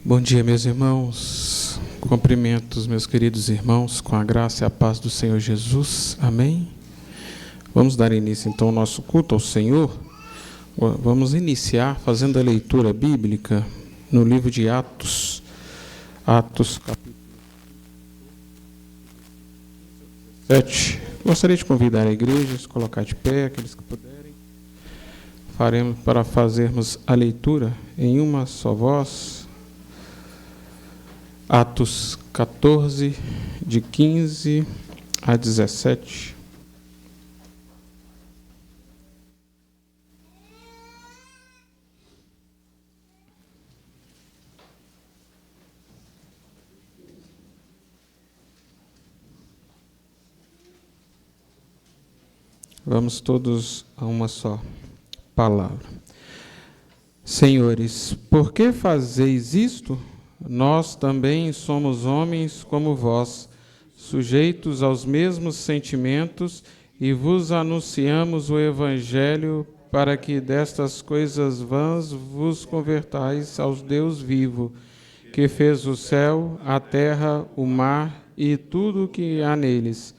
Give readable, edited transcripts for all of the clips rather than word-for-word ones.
Bom dia, meus irmãos. Cumprimento os meus queridos irmãos com a graça e a paz do Senhor Jesus. Amém? Vamos dar início, então, ao nosso culto ao Senhor. Vamos iniciar fazendo a leitura bíblica no livro de Atos. Atos, capítulo 7. Gostaria de convidar a igreja a se colocar de pé, aqueles que puderem. Faremos para fazermos a leitura em uma só voz. Atos 14, de 15 a 17. Vamos todos a uma só palavra. Senhores, por que fazeis isto? Nós também somos homens como vós, sujeitos aos mesmos sentimentos, e vos anunciamos o Evangelho para que destas coisas vãs vos convertais ao Deus vivo, que fez o céu, a terra, o mar e tudo o que há neles,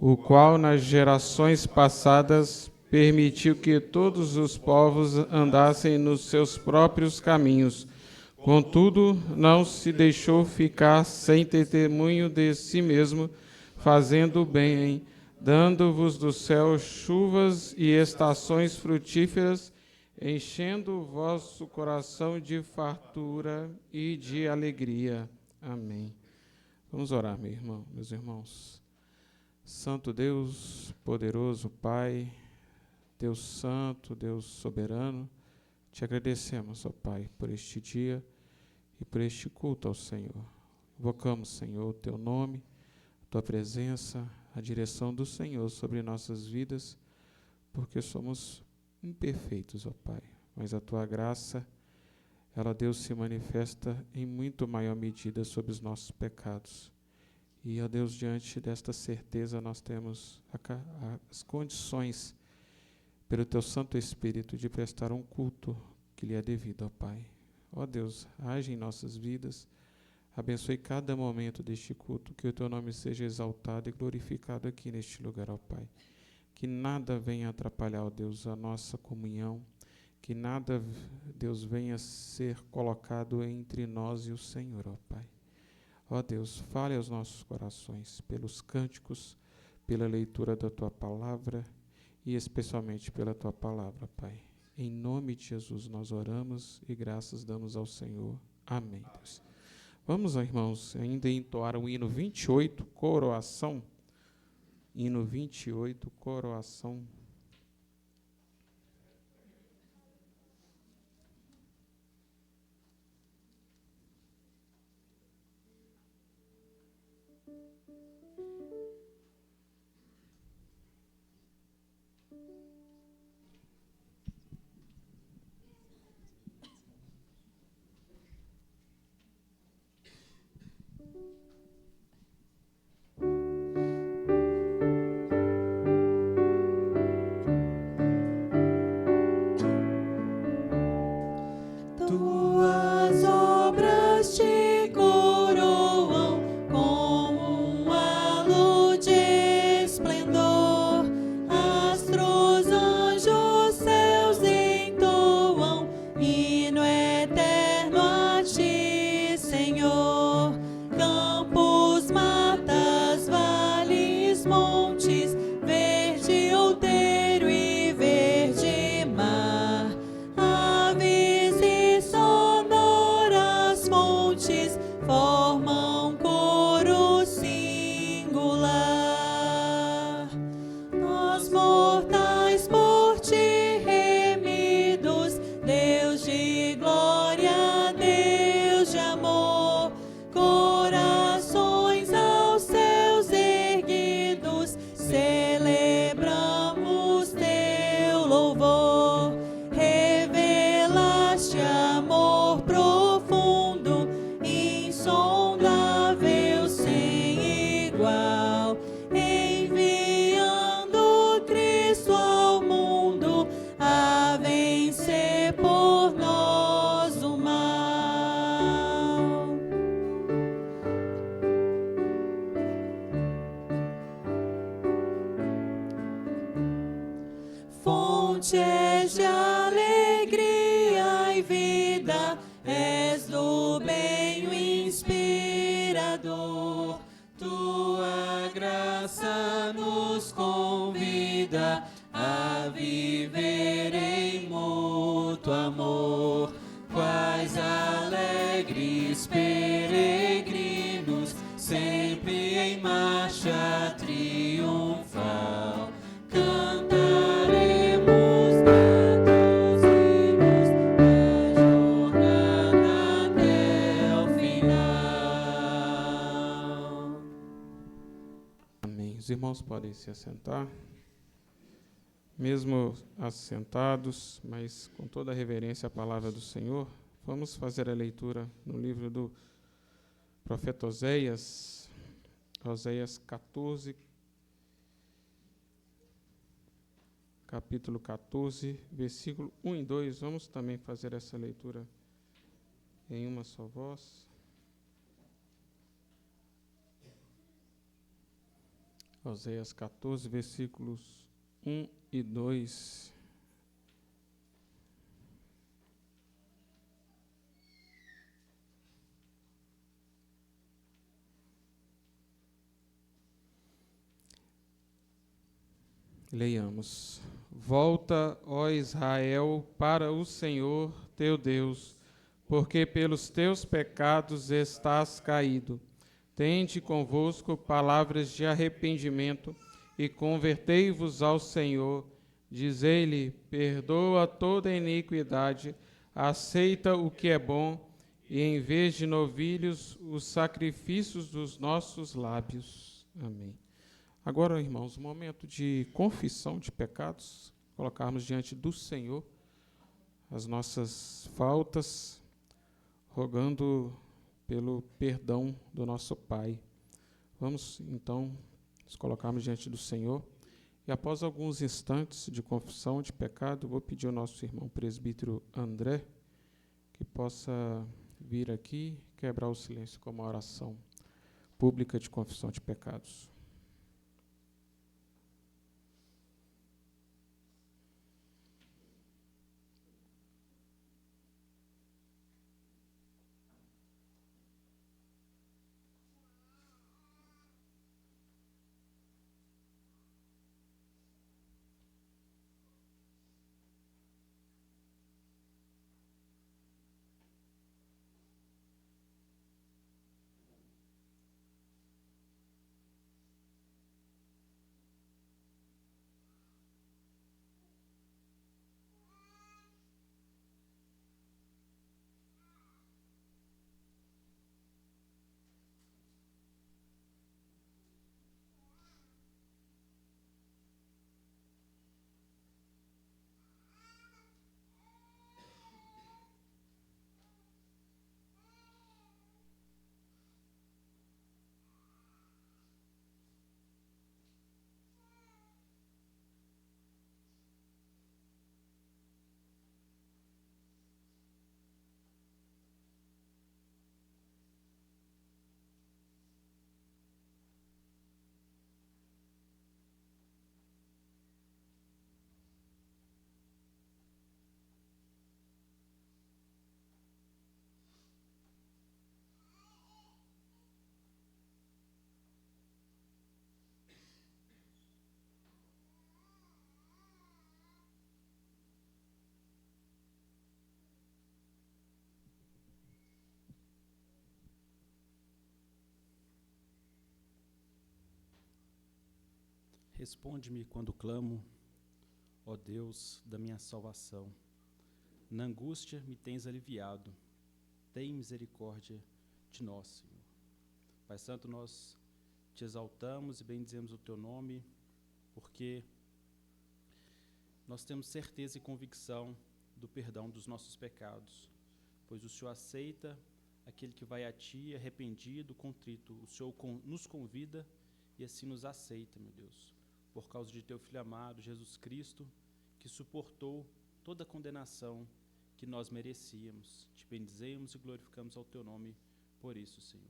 o qual nas gerações passadas permitiu que todos os povos andassem nos seus próprios caminhos. Contudo, não se deixou ficar sem testemunho de si mesmo, fazendo o bem, dando-vos do céu chuvas e estações frutíferas, enchendo o vosso coração de fartura e de alegria. Amém. Vamos orar, meus irmãos. Santo Deus, poderoso Pai, Deus Santo, Deus Soberano, te agradecemos, ó Pai, por este dia e por este culto ao Senhor. Invocamos, Senhor, o teu nome, a tua presença, a direção do Senhor sobre nossas vidas, porque somos imperfeitos, ó Pai, mas a tua graça, ela, Deus, se manifesta em muito maior medida sobre os nossos pecados. E, ó Deus, diante desta certeza, nós temos as condições, pelo teu Santo Espírito, de prestar um culto que lhe é devido, ó Pai. Ó Deus, age em nossas vidas, abençoe cada momento deste culto, que o teu nome seja exaltado e glorificado aqui neste lugar, ó Pai. Que nada venha atrapalhar, ó Deus, a nossa comunhão, que nada, Deus, venha ser colocado entre nós e o Senhor, ó Pai. Ó Deus, fale aos nossos corações, pelos cânticos, pela leitura da tua palavra e especialmente pela tua palavra, Pai. Em nome de Jesus nós oramos e graças damos ao Senhor. Amém, Deus. Vamos, irmãos, ainda entoar o hino 28, coroação. Hino 28, coroação. Por nós o mal. és do bem o inspirador. Tua graça nos convida a viver em mútuo amor. Quais alegres peregrinos, sempre em marcha triunfal, cantaremos gratos hinos da jornada até o final. Amém. Os irmãos podem se assentar, mesmo assentados, mas com toda a reverência à palavra do Senhor. Vamos fazer a leitura no livro do profeta Oséias, Oséias 14, capítulo 14, versículo 1 e 2. Vamos também fazer essa leitura em uma só voz. Oséias 14, versículos 1 e 2. Leiamos. Volta, ó Israel, para o Senhor teu Deus, porque pelos teus pecados estás caído. Tende convosco palavras de arrependimento e convertei-vos ao Senhor. Dizei-lhe: perdoa toda iniquidade, aceita o que é bom, e em vez de novilhos, os sacrifícios dos nossos lábios. Amém. Agora, irmãos, momento de confissão de pecados, colocarmos diante do Senhor as nossas faltas, rogando pelo perdão do nosso Pai. Vamos, então, nos colocarmos diante do Senhor, e após alguns instantes de confissão de pecado, vou pedir ao nosso irmão presbítero André que possa vir aqui quebrar o silêncio com uma oração pública de confissão de pecados. Responde-me quando clamo, ó Deus da minha salvação. Na angústia me tens aliviado. Tem misericórdia de nós, Senhor. Pai Santo, nós te exaltamos e bendizemos o teu nome, porque nós temos certeza e convicção do perdão dos nossos pecados, pois o Senhor aceita aquele que vai a ti arrependido, contrito. O Senhor nos convida e assim nos aceita, meu Deus, por causa de teu Filho amado, Jesus Cristo, que suportou toda a condenação que nós merecíamos. Te bendizemos e glorificamos ao teu nome por isso, Senhor.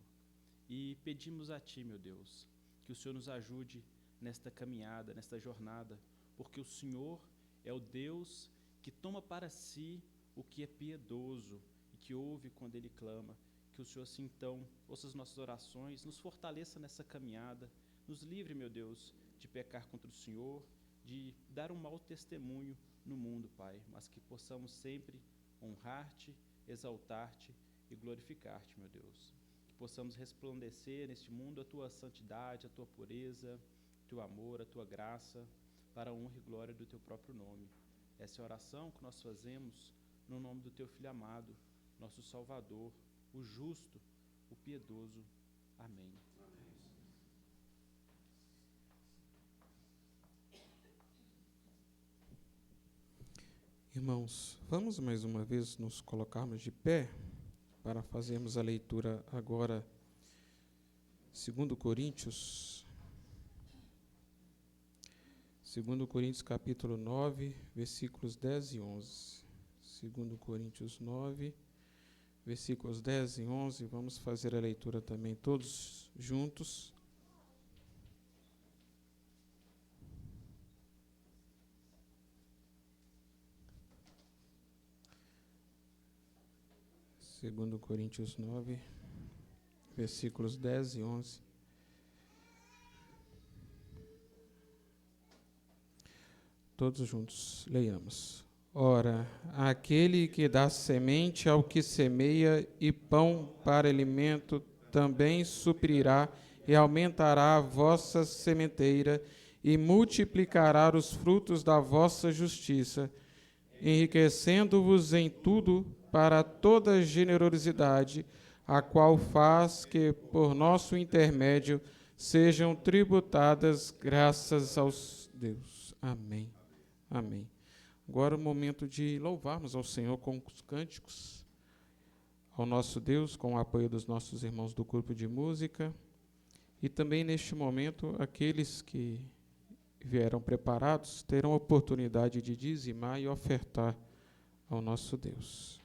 E pedimos a ti, meu Deus, que o Senhor nos ajude nesta caminhada, nesta jornada, porque o Senhor é o Deus que toma para si o que é piedoso e que ouve quando ele clama. Que o Senhor, assim, então, ouça as nossas orações, nos fortaleça nessa caminhada, nos livre, meu Deus, de pecar contra o Senhor, de dar um mau testemunho no mundo, Pai, mas que possamos sempre honrar-te, exaltar-te e glorificar-te, meu Deus. Que possamos resplandecer neste mundo a tua santidade, a tua pureza, o teu amor, a tua graça, para a honra e glória do teu próprio nome. Essa é a oração que nós fazemos no nome do teu Filho amado, nosso Salvador, o justo, o piedoso. Amém. Irmãos, vamos mais uma vez nos colocarmos de pé para fazermos a leitura agora, 2 Coríntios. 2 Coríntios capítulo 9, versículos 10 e 11. 2 Coríntios 9, versículos 10 e 11, vamos fazer a leitura também todos juntos. Segundo Coríntios 9, versículos 10 e 11. Todos juntos, leiamos. Ora, aquele que dá semente ao que semeia e pão para alimento também suprirá e aumentará a vossa sementeira e multiplicará os frutos da vossa justiça, enriquecendo-vos em tudo para toda generosidade, a qual faz que, por nosso intermédio, sejam tributadas graças aos Deus. Amém. Amém. Agora é o momento de louvarmos ao Senhor com os cânticos, ao nosso Deus, com o apoio dos nossos irmãos do grupo de música, e também neste momento aqueles que vieram preparados terão a oportunidade de dizimar e ofertar ao nosso Deus.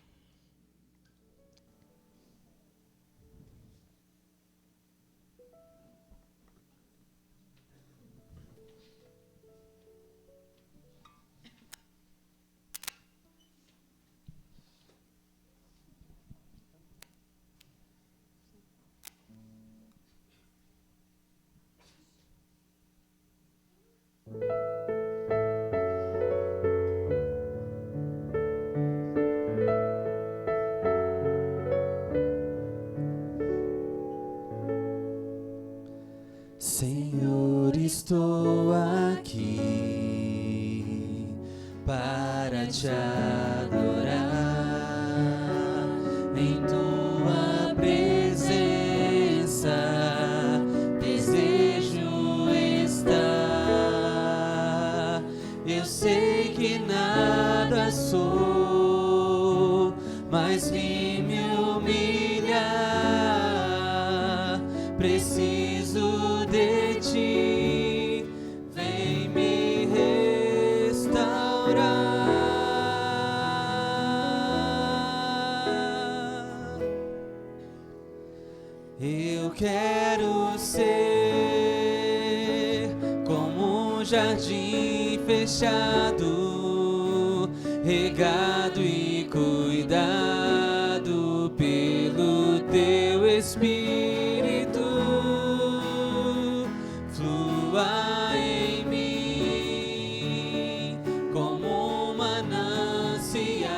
Senhor, estou aqui para te adorar em tua presença. Desejo estar. Eu sei que nada sou, mas vim me humilhar. Preciso de ti, vem me restaurar. Eu quero ser como um jardim fechado, regado e cuidado pelo teu Espírito. Flua em mim como um manancial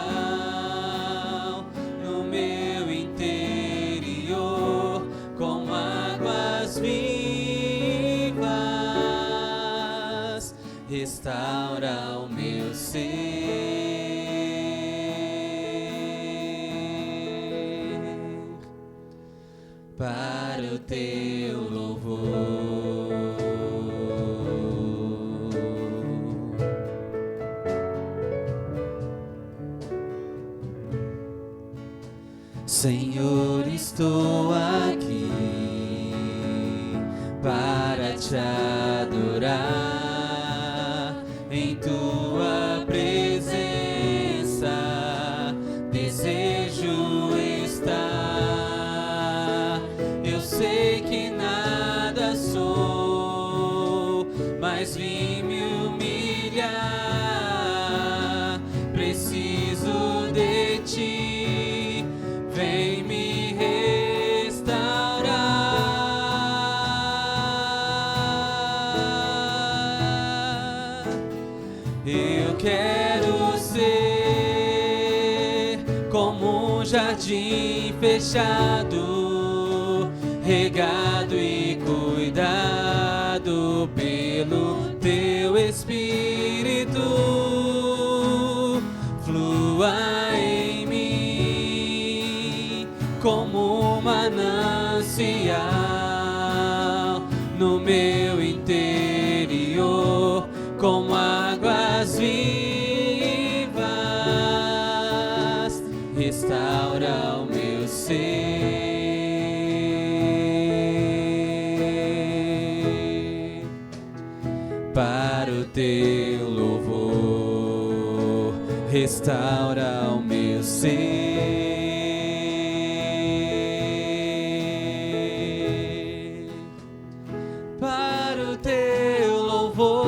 no meu interior, com águas vivas. Restaura o meu ser para o teu louvor. Senhor, estou aqui para te adorar em tua presença. Desejo estar. Eu sei que nada sou, mas vim me humilhar. Preciso de ti, num jardim fechado, regado e cuidado pelo teu Espírito, flua em mim como um manancial no meu interior, como águas vivas, restaura o meu ser para o teu louvor, restaura o meu ser para o teu louvor.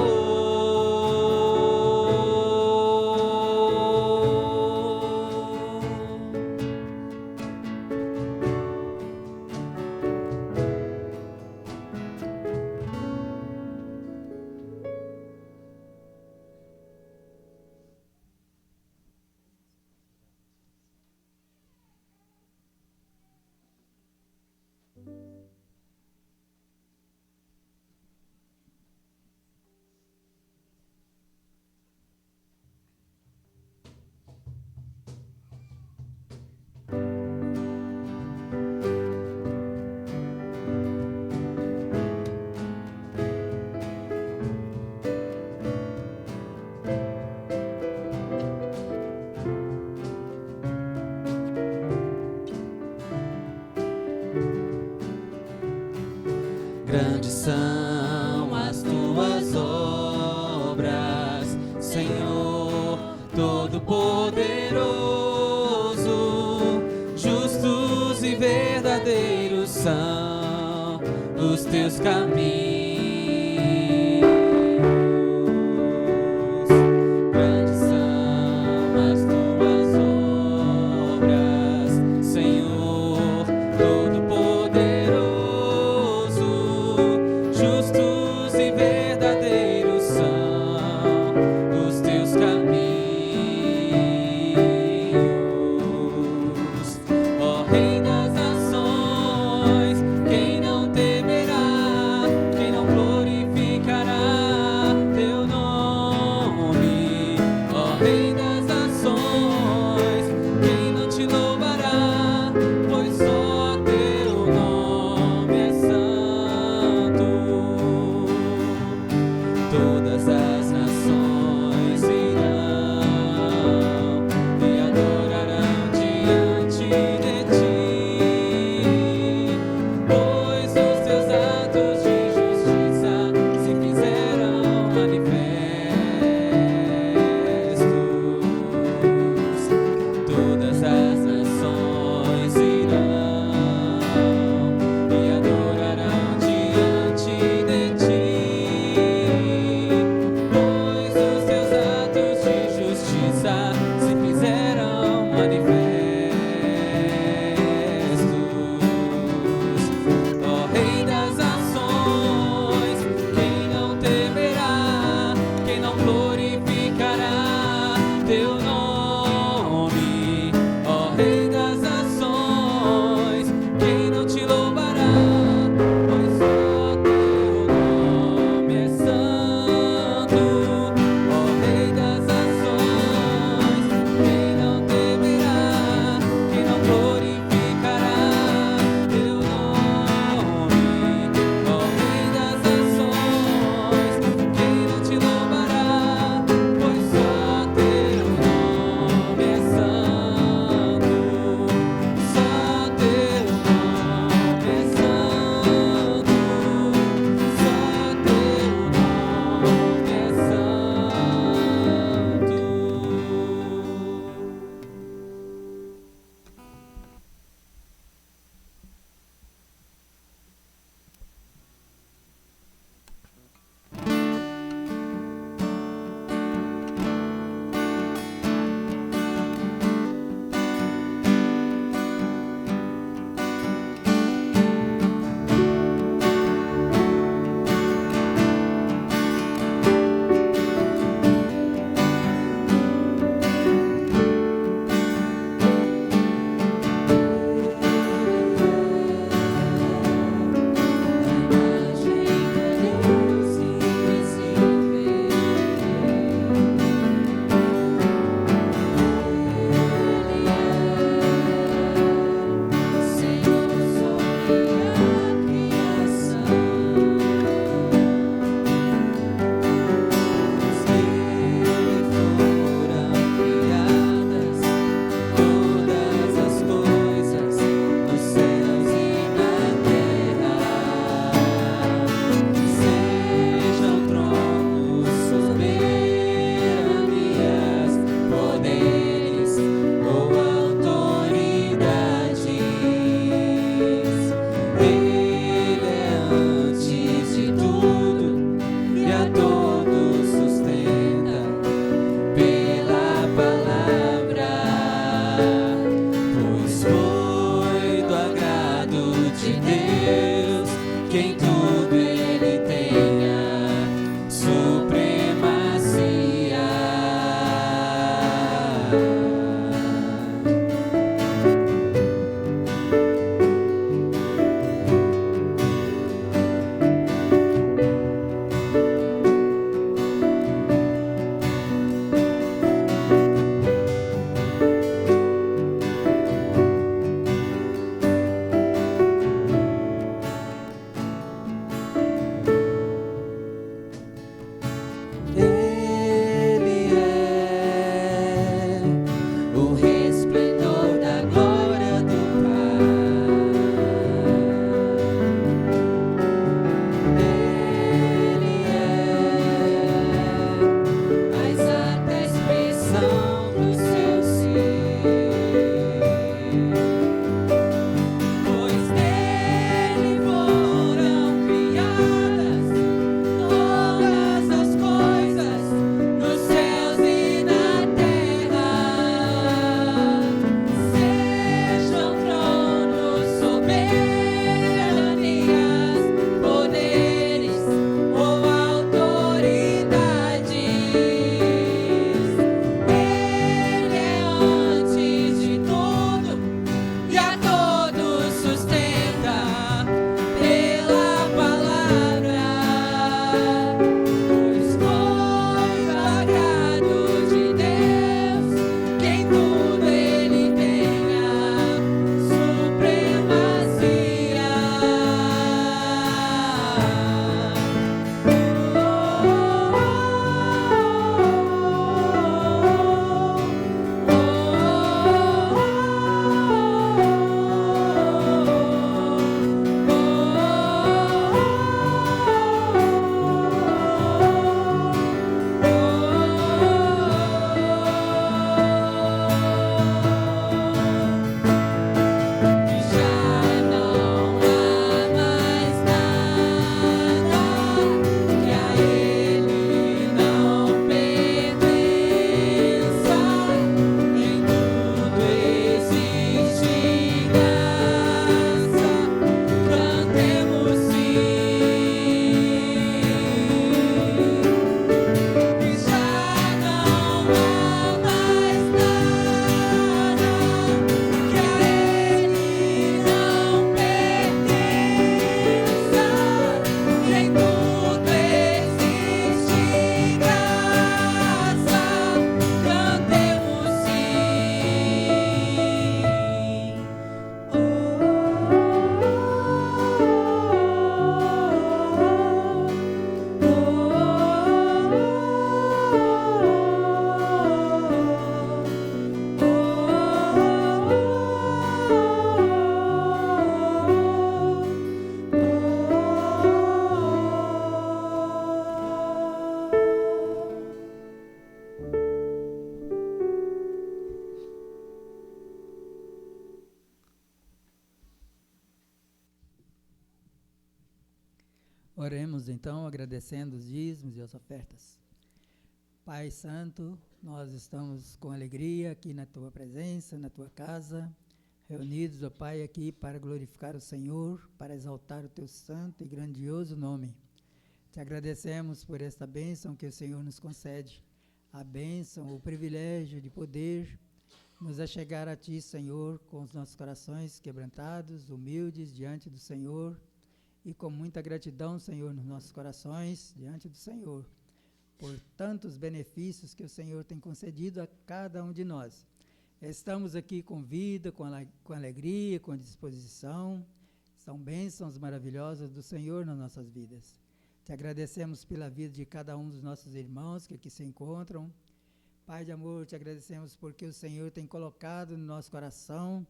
Grandes são as tuas obras, Senhor Todo-Poderoso. Justos e verdadeiros são os teus caminhos. Grandes são as tuas obras, Senhor Todo-Poderoso. Justos e verdadeiros são os teus caminhos. Ó Rei das nações, quem não temerá, quem não Oremos então, agradecendo os dízimos e as ofertas. Pai Santo, nós estamos com alegria aqui na Tua presença, na Tua casa, reunidos, ó Pai, aqui para glorificar o Senhor, para exaltar o Teu santo e grandioso nome. Te agradecemos por esta bênção que o Senhor nos concede, a bênção, o privilégio de poder nos achegar a Ti, Senhor, com os nossos corações quebrantados, humildes diante do Senhor, e com muita gratidão, Senhor, nos nossos corações, diante do Senhor, por tantos benefícios que o Senhor tem concedido a cada um de nós. Estamos aqui com vida, com alegria, com disposição. São bênçãos maravilhosas do Senhor nas nossas vidas. Te agradecemos pela vida de cada um dos nossos irmãos que aqui se encontram. Pai de amor, te agradecemos porque o Senhor tem colocado no nosso coração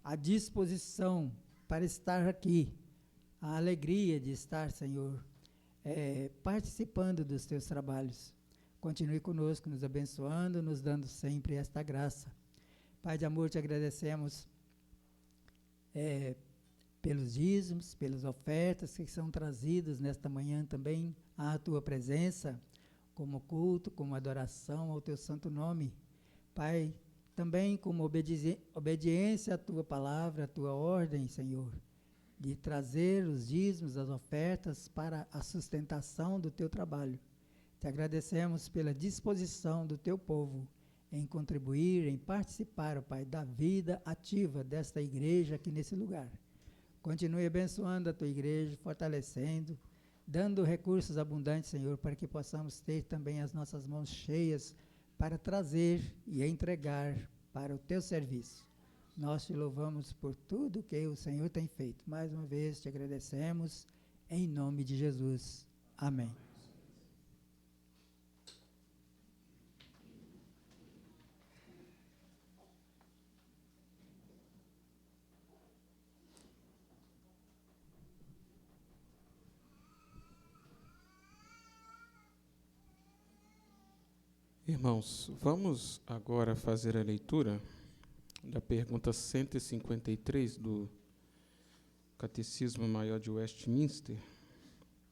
a disposição para estar aqui, a alegria de estar, Senhor, participando dos teus trabalhos. Continue conosco, nos abençoando, nos dando sempre esta graça. Pai de amor, te agradecemos pelos dízimos, pelas ofertas que são trazidas nesta manhã também à tua presença, como culto, como adoração ao teu santo nome. Pai, também como obediência à tua palavra, à tua ordem, Senhor, de trazer os dízimos, as ofertas para a sustentação do teu trabalho. Te agradecemos pela disposição do teu povo em contribuir, em participar, ó Pai, da vida ativa desta igreja aqui nesse lugar. Continue abençoando a tua igreja, fortalecendo, dando recursos abundantes, Senhor, para que possamos ter também as nossas mãos cheias para trazer e entregar para o teu serviço. Nós te louvamos por tudo que o Senhor tem feito. Mais uma vez te agradecemos, em nome de Jesus. Amém. Irmãos, vamos agora fazer a leitura da pergunta 153 do Catecismo Maior de Westminster.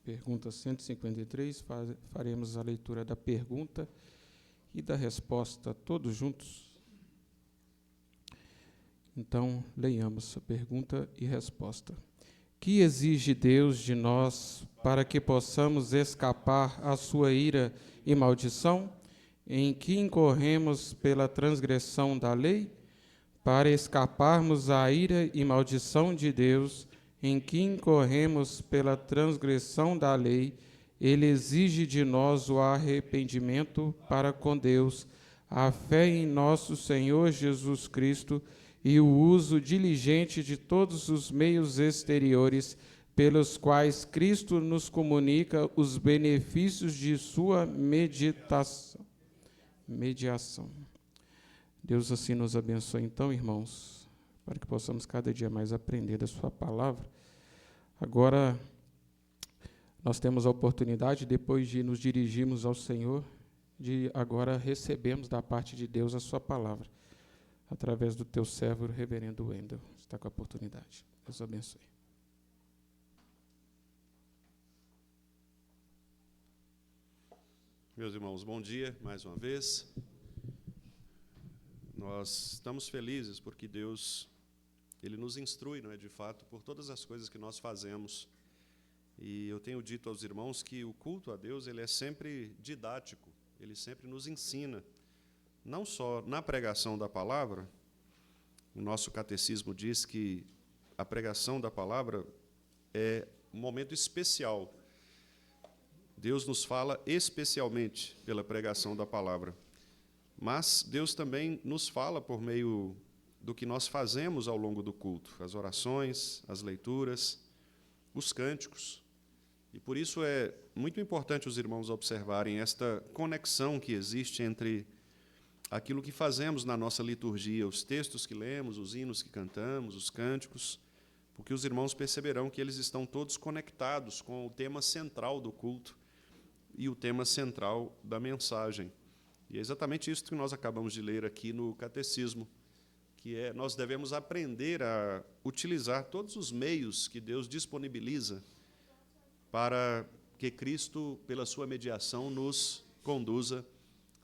Pergunta 153, faremos a leitura da pergunta e da resposta todos juntos. Então, leiamos a pergunta e resposta. Que exige Deus de nós para que possamos escapar à sua ira e maldição, em que incorremos pela transgressão da lei? Para escaparmos à ira e maldição de Deus, em que incorremos pela transgressão da lei, Ele exige de nós o arrependimento para com Deus, a fé em nosso Senhor Jesus Cristo e o uso diligente de todos os meios exteriores pelos quais Cristo nos comunica os benefícios de sua mediação. Deus assim nos abençoe então, irmãos, para que possamos cada dia mais aprender da sua palavra. Agora, nós temos a oportunidade, depois de nos dirigirmos ao Senhor, de agora recebermos da parte de Deus a sua palavra, através do teu servo, o reverendo Wendel. Está com a oportunidade. Deus abençoe. Meus irmãos, bom dia mais uma vez. Nós estamos felizes porque Deus, Ele nos instrui, não é, de fato, por todas as coisas que nós fazemos. E eu tenho dito aos irmãos que o culto a Deus, ele é sempre didático, ele sempre nos ensina, não só na pregação da palavra. O nosso catecismo diz que a pregação da palavra é um momento especial. Deus nos fala especialmente pela pregação da palavra. Mas Deus também nos fala por meio do que nós fazemos ao longo do culto, as orações, as leituras, os cânticos. E por isso é muito importante os irmãos observarem esta conexão que existe entre aquilo que fazemos na nossa liturgia, os textos que lemos, os hinos que cantamos, os cânticos, porque os irmãos perceberão que eles estão todos conectados com o tema central do culto e o tema central da mensagem. E é exatamente isso que nós acabamos de ler aqui no Catecismo, que é, nós devemos aprender a utilizar todos os meios que Deus disponibiliza para que Cristo, pela sua mediação, nos conduza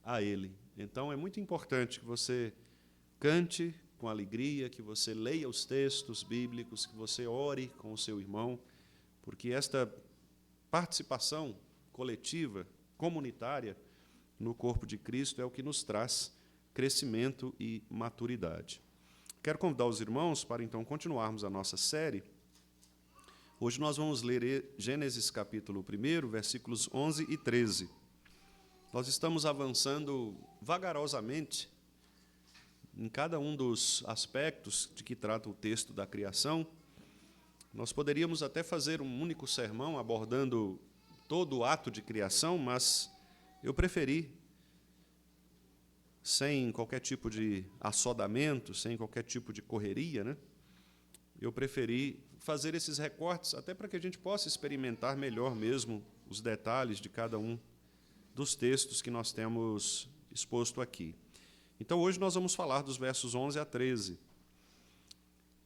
a Ele. Então, é muito importante que você cante com alegria, que você leia os textos bíblicos, que você ore com o seu irmão, porque esta participação coletiva, comunitária, no corpo de Cristo é o que nos traz crescimento e maturidade. Quero convidar os irmãos para, então, continuarmos a nossa série. Hoje nós vamos ler Gênesis capítulo 1, versículos 11 e 13. Nós estamos avançando vagarosamente em cada um dos aspectos de que trata o texto da criação. Nós poderíamos até fazer um único sermão abordando todo o ato de criação, mas eu preferi, sem qualquer tipo de assodamento, sem qualquer tipo de correria, né? Eu preferi fazer esses recortes até para que a gente possa experimentar melhor mesmo os detalhes de cada um dos textos que nós temos exposto aqui. Então, hoje nós vamos falar dos versos 11 a 13.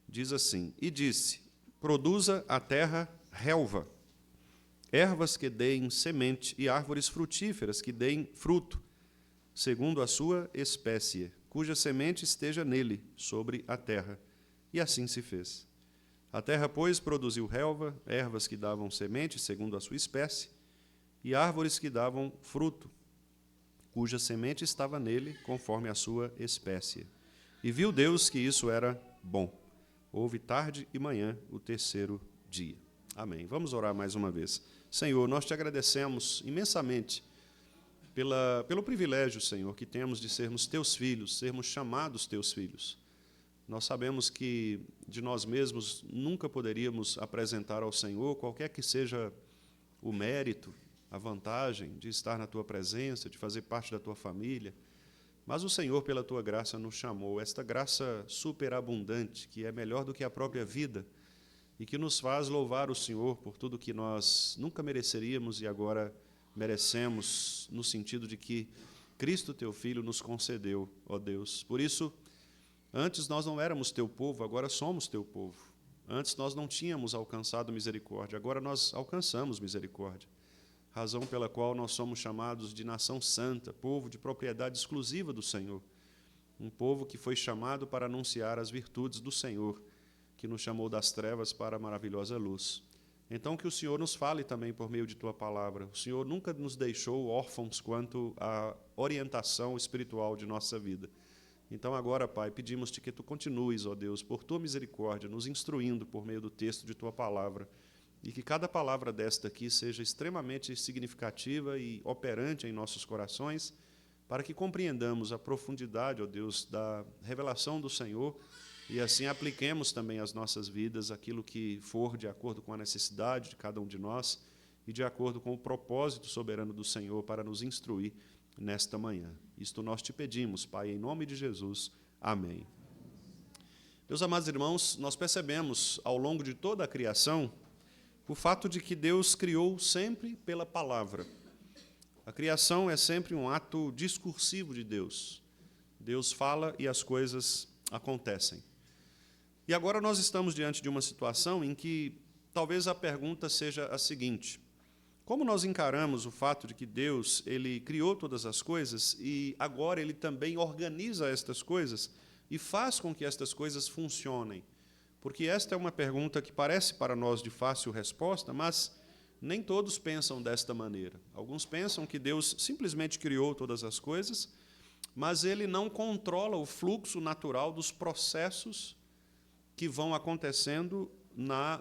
Diz assim: E disse, produza a terra relva, ervas que deem semente e árvores frutíferas que deem fruto, segundo a sua espécie, cuja semente esteja nele, sobre a terra. E assim se fez. A terra, pois, produziu relva, ervas que davam semente, segundo a sua espécie, e árvores que davam fruto, cuja semente estava nele, conforme a sua espécie. E viu Deus que isso era bom. Houve tarde e manhã o terceiro dia. Amém. Vamos orar mais uma vez. Senhor, nós te agradecemos imensamente pelo privilégio, Senhor, que temos de sermos teus filhos, sermos chamados teus filhos. Nós sabemos que de nós mesmos nunca poderíamos apresentar ao Senhor qualquer que seja o mérito, a vantagem de estar na tua presença, de fazer parte da tua família. Mas o Senhor, pela tua graça, nos chamou, esta graça superabundante, que é melhor do que a própria vida, e que nos faz louvar o Senhor por tudo que nós nunca mereceríamos e agora merecemos, no sentido de que Cristo, teu Filho, nos concedeu, ó Deus. Por isso, antes nós não éramos teu povo, agora somos teu povo. Antes nós não tínhamos alcançado misericórdia, agora nós alcançamos misericórdia. Razão pela qual nós somos chamados de nação santa, povo de propriedade exclusiva do Senhor. Um povo que foi chamado para anunciar as virtudes do Senhor, que nos chamou das trevas para a maravilhosa luz. Então, que o Senhor nos fale também por meio de tua palavra. O Senhor nunca nos deixou órfãos quanto à orientação espiritual de nossa vida. Então, agora, Pai, pedimos-te que tu continues, ó Deus, por tua misericórdia, nos instruindo por meio do texto de tua palavra, e que cada palavra desta aqui seja extremamente significativa e operante em nossos corações, para que compreendamos a profundidade, ó Deus, da revelação do Senhor, e assim apliquemos também às nossas vidas aquilo que for de acordo com a necessidade de cada um de nós e de acordo com o propósito soberano do Senhor para nos instruir nesta manhã. Isto nós te pedimos, Pai, em nome de Jesus. Amém. Meus amados irmãos, nós percebemos ao longo de toda a criação o fato de que Deus criou sempre pela palavra. A criação é sempre um ato discursivo de Deus. Deus fala e as coisas acontecem. E agora nós estamos diante de uma situação em que talvez a pergunta seja a seguinte: como nós encaramos o fato de que Deus ele criou todas as coisas e agora Ele também organiza estas coisas e faz com que estas coisas funcionem? Porque esta é uma pergunta que parece para nós de fácil resposta, mas nem todos pensam desta maneira. Alguns pensam que Deus simplesmente criou todas as coisas, mas Ele não controla o fluxo natural dos processos que vão acontecendo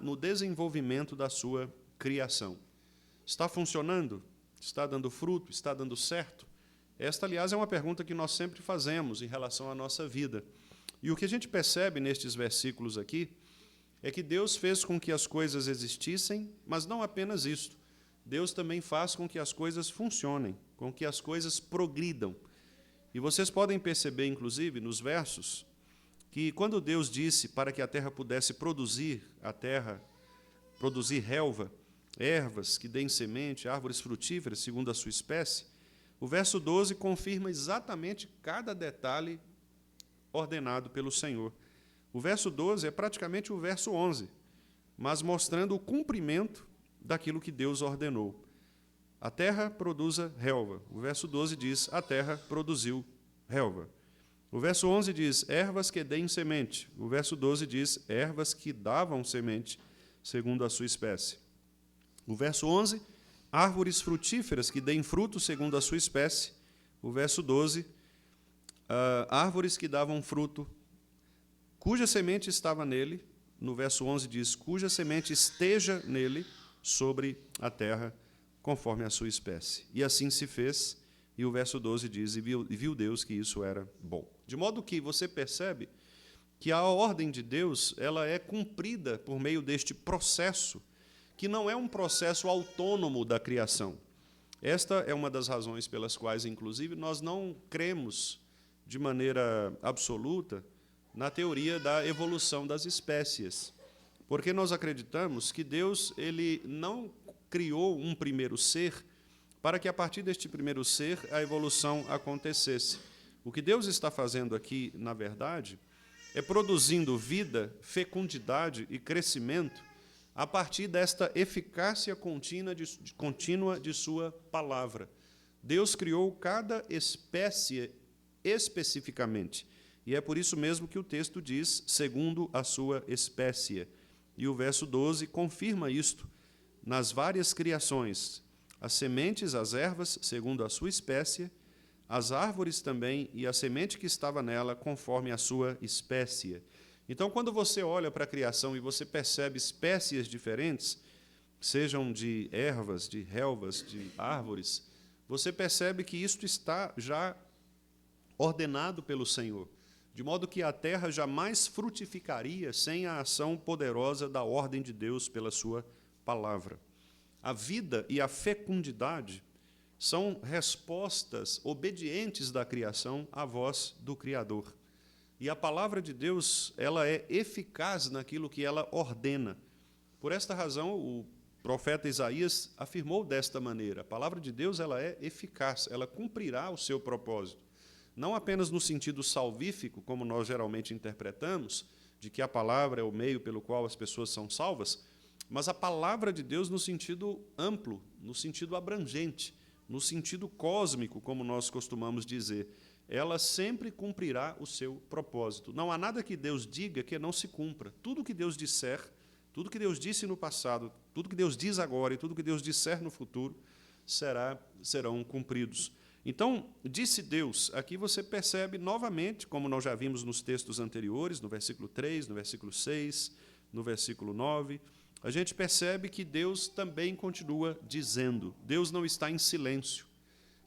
no desenvolvimento da sua criação. Está funcionando? Está dando fruto? Está dando certo? Esta, aliás, é uma pergunta que nós sempre fazemos em relação à nossa vida. E o que a gente percebe nestes versículos aqui é que Deus fez com que as coisas existissem, mas não apenas isto. Deus também faz com que as coisas funcionem, com que as coisas progridam. E vocês podem perceber, inclusive, nos versos, que quando Deus disse para que a terra pudesse produzir relva, ervas que deem semente, árvores frutíferas, segundo a sua espécie, o verso 12 confirma exatamente cada detalhe ordenado pelo Senhor. O verso 12 é praticamente o verso 11, mas mostrando o cumprimento daquilo que Deus ordenou. A terra produza relva. O verso 12 diz, a terra produziu relva. O verso 11 diz, ervas que deem semente. O verso 12 diz, ervas que davam semente, segundo a sua espécie. O verso 11, árvores frutíferas que deem fruto, segundo a sua espécie. O verso 12, árvores que davam fruto, cuja semente estava nele. No verso 11 diz, cuja semente esteja nele, sobre a terra, conforme a sua espécie. E assim se fez, e o verso 12 diz, e viu Deus que isso era bom. De modo que você percebe que a ordem de Deus ela é cumprida por meio deste processo, que não é um processo autônomo da criação. Esta é uma das razões pelas quais, inclusive, nós não cremos de maneira absoluta na teoria da evolução das espécies, porque nós acreditamos que Deus ele não criou um primeiro ser para que, a partir deste primeiro ser, a evolução acontecesse. O que Deus está fazendo aqui, na verdade, é produzindo vida, fecundidade e crescimento a partir desta eficácia contínua de sua palavra. Deus criou cada espécie especificamente, e é por isso mesmo que o texto diz, segundo a sua espécie. E o verso 12 confirma isto, nas várias criações, as sementes, as ervas, segundo a sua espécie, as árvores também, e a semente que estava nela, conforme a sua espécie. Então, quando você olha para a criação e você percebe espécies diferentes, sejam de ervas, de relvas, de árvores, você percebe que isto está já ordenado pelo Senhor, de modo que a terra jamais frutificaria sem a ação poderosa da ordem de Deus pela sua palavra. A vida e a fecundidade são respostas obedientes da criação à voz do Criador. E a palavra de Deus, ela é eficaz naquilo que ela ordena. Por esta razão, o profeta Isaías afirmou desta maneira, a palavra de Deus ela é eficaz, ela cumprirá o seu propósito. Não apenas no sentido salvífico, como nós geralmente interpretamos, de que a palavra é o meio pelo qual as pessoas são salvas, mas a palavra de Deus no sentido amplo, no sentido abrangente, no sentido cósmico, como nós costumamos dizer. Ela sempre cumprirá o seu propósito. Não há nada que Deus diga que não se cumpra. Tudo que Deus disser, tudo que Deus disse no passado, tudo que Deus diz agora e tudo que Deus disser no futuro, serão cumpridos. Então, disse Deus, aqui você percebe novamente, como nós já vimos nos textos anteriores, no versículo 3, no versículo 6, no versículo 9, a gente percebe que Deus também continua dizendo. Deus não está em silêncio.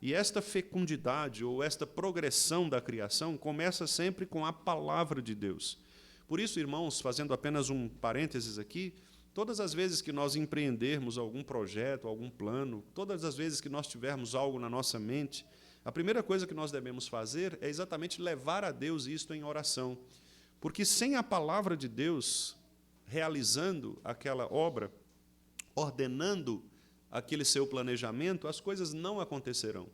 E esta fecundidade, ou esta progressão da criação, começa sempre com a palavra de Deus. Por isso, irmãos, fazendo apenas um parênteses aqui, todas as vezes que nós empreendermos algum projeto, algum plano, todas as vezes que nós tivermos algo na nossa mente, a primeira coisa que nós devemos fazer é exatamente levar a Deus isto em oração. Porque sem a palavra de Deus realizando aquela obra, ordenando aquele seu planejamento, as coisas não acontecerão.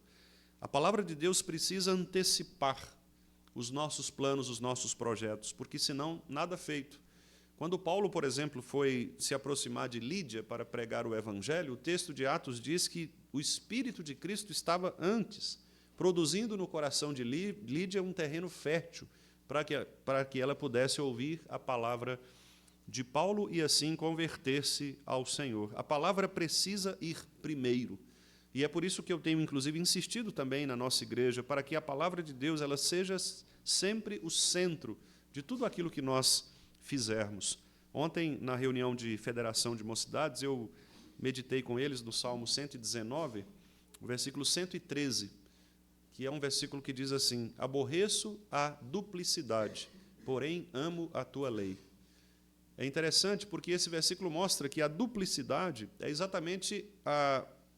A palavra de Deus precisa antecipar os nossos planos, os nossos projetos, porque senão nada feito. Quando Paulo, por exemplo, foi se aproximar de Lídia para pregar o Evangelho, o texto de Atos diz que o Espírito de Cristo estava antes, produzindo no coração de Lídia um terreno fértil, para que ela pudesse ouvir a palavra de Paulo e assim converter-se ao Senhor. A palavra precisa ir primeiro. E é por isso que eu tenho, inclusive, insistido também na nossa igreja, para que a palavra de Deus ela seja sempre o centro de tudo aquilo que nós fizermos. Ontem, na reunião de Federação de Mocidades, eu meditei com eles no Salmo 119, o versículo 113, que é um versículo que diz assim, aborreço a duplicidade, porém amo a tua lei. É interessante porque esse versículo mostra que a duplicidade é exatamente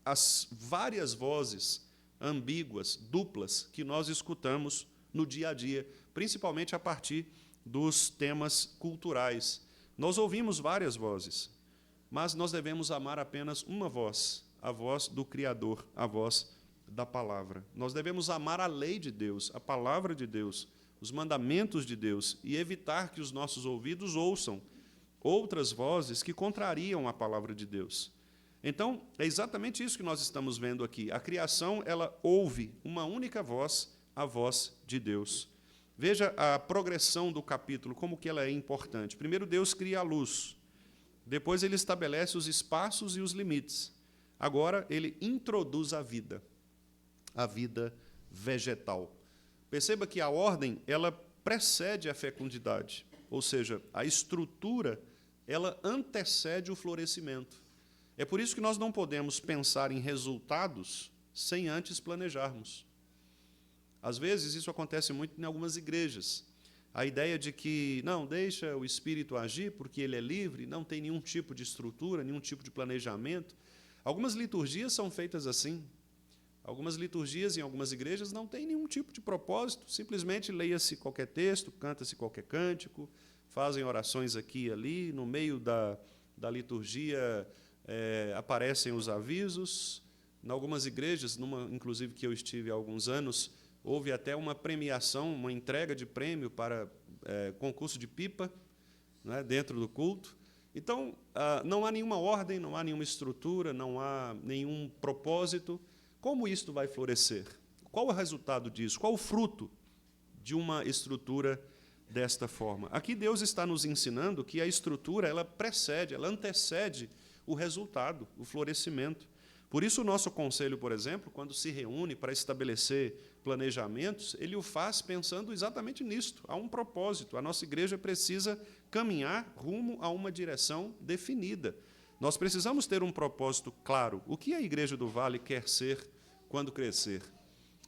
as várias vozes ambíguas, duplas, que nós escutamos no dia a dia, principalmente a partir dos temas culturais. Nós ouvimos várias vozes, mas nós devemos amar apenas uma voz, a voz do Criador, a voz da palavra. Nós devemos amar a lei de Deus, a palavra de Deus, os mandamentos de Deus, e evitar que os nossos ouvidos ouçam outras vozes que contrariam a palavra de Deus. Então, é exatamente isso que nós estamos vendo aqui. A criação, ela ouve uma única voz, a voz de Deus. Veja a progressão do capítulo, como que ela é importante. Primeiro, Deus cria a luz. Depois, ele estabelece os espaços e os limites. Agora, ele introduz a vida vegetal. Perceba que a ordem, ela precede a fecundidade, ou seja, a estrutura, ela antecede o florescimento. É por isso que nós não podemos pensar em resultados sem antes planejarmos. Às vezes, isso acontece muito em algumas igrejas. A ideia de que, não, deixa o Espírito agir, porque ele é livre, não tem nenhum tipo de estrutura, nenhum tipo de planejamento. Algumas liturgias são feitas assim. Algumas liturgias em algumas igrejas não têm nenhum tipo de propósito, simplesmente leia-se qualquer texto, canta-se qualquer cântico, fazem orações aqui e ali, no meio da liturgia aparecem os avisos. Em algumas igrejas, inclusive que eu estive há alguns anos, houve até uma premiação, uma entrega de prêmio para concurso de pipa, né, dentro do culto. Então, não há nenhuma ordem, não há nenhuma estrutura, não há nenhum propósito. Como isto vai florescer? Qual é o resultado disso? Qual o fruto de uma estrutura desta forma? Aqui Deus está nos ensinando que a estrutura ela precede, ela antecede o resultado, o florescimento. Por isso, o nosso conselho, por exemplo, quando se reúne para estabelecer planejamentos, ele o faz pensando exatamente nisto. Há um propósito. A nossa igreja precisa caminhar rumo a uma direção definida. Nós precisamos ter um propósito claro. O que a Igreja do Vale quer ser quando crescer?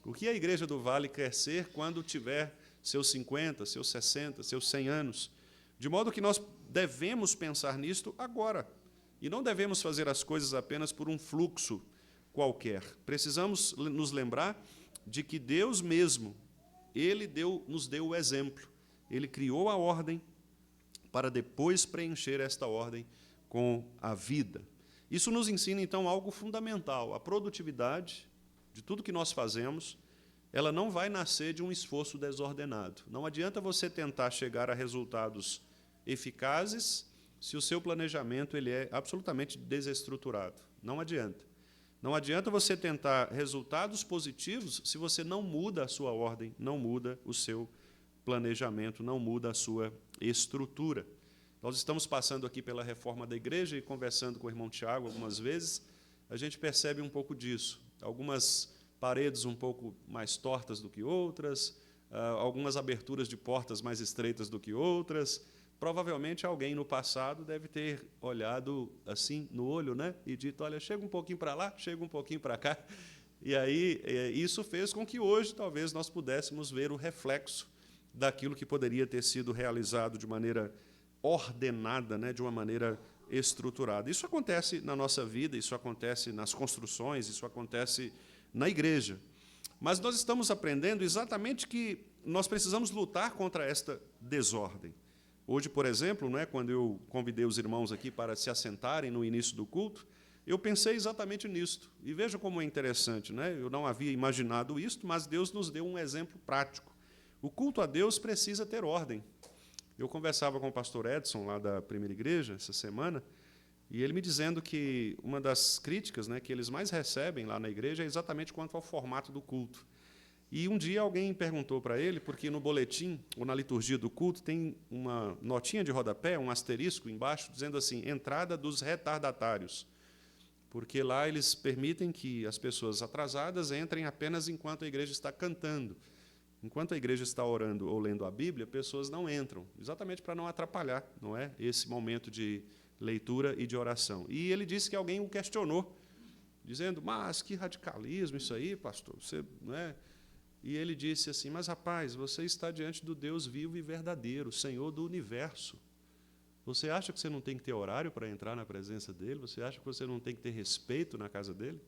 O que a Igreja do Vale quer ser quando tiver seus 50, seus 60, seus 100 anos? De modo que nós devemos pensar nisto agora. E não devemos fazer as coisas apenas por um fluxo qualquer. Precisamos nos lembrar de que Deus mesmo, Ele nos deu o exemplo. Ele criou a ordem para depois preencher esta ordem com a vida. Isso nos ensina, então, algo fundamental. A produtividade de tudo que nós fazemos, ela não vai nascer de um esforço desordenado. Não adianta você tentar chegar a resultados eficazes se o seu planejamento ele é absolutamente desestruturado. Não adianta. Não adianta você tentar resultados positivos se você não muda a sua ordem, não muda o seu planejamento, não muda a sua estrutura. Nós estamos passando aqui pela reforma da igreja e conversando com o irmão Tiago algumas vezes, a gente percebe um pouco disso. Algumas paredes um pouco mais tortas do que outras, algumas aberturas de portas mais estreitas do que outras. Provavelmente alguém no passado deve ter olhado assim no olho, né, e dito, olha, chega um pouquinho para lá, chega um pouquinho para cá. E aí isso fez com que hoje talvez nós pudéssemos ver o reflexo daquilo que poderia ter sido realizado de maneira ordenada, né, de uma maneira estruturada. Isso acontece na nossa vida, isso acontece nas construções, isso acontece na igreja. Mas nós estamos aprendendo exatamente que nós precisamos lutar contra esta desordem. Hoje, por exemplo, né, quando eu convidei os irmãos aqui para se assentarem no início do culto, eu pensei exatamente nisto. E veja como é interessante, né? Eu não havia imaginado isto, mas Deus nos deu um exemplo prático. O culto a Deus precisa ter ordem. Eu conversava com o pastor Edson, lá da primeira igreja, essa semana, e ele me dizendo que uma das críticas, né, que eles mais recebem lá na igreja é exatamente quanto ao formato do culto. E um dia alguém perguntou para ele, porque no boletim, ou na liturgia do culto, tem uma notinha de rodapé, um asterisco embaixo, dizendo assim, entrada dos retardatários. Porque lá eles permitem que as pessoas atrasadas entrem apenas enquanto a igreja está cantando. Enquanto a igreja está orando ou lendo a Bíblia, pessoas não entram, exatamente para não atrapalhar, não é, esse momento de leitura e de oração. E ele disse que alguém o questionou, dizendo, mas que radicalismo isso aí, pastor, você não é... E ele disse assim, mas, rapaz, você está diante do Deus vivo e verdadeiro, Senhor do universo. Você acha que você não tem que ter horário para entrar na presença dele? Você acha que você não tem que ter respeito na casa dele?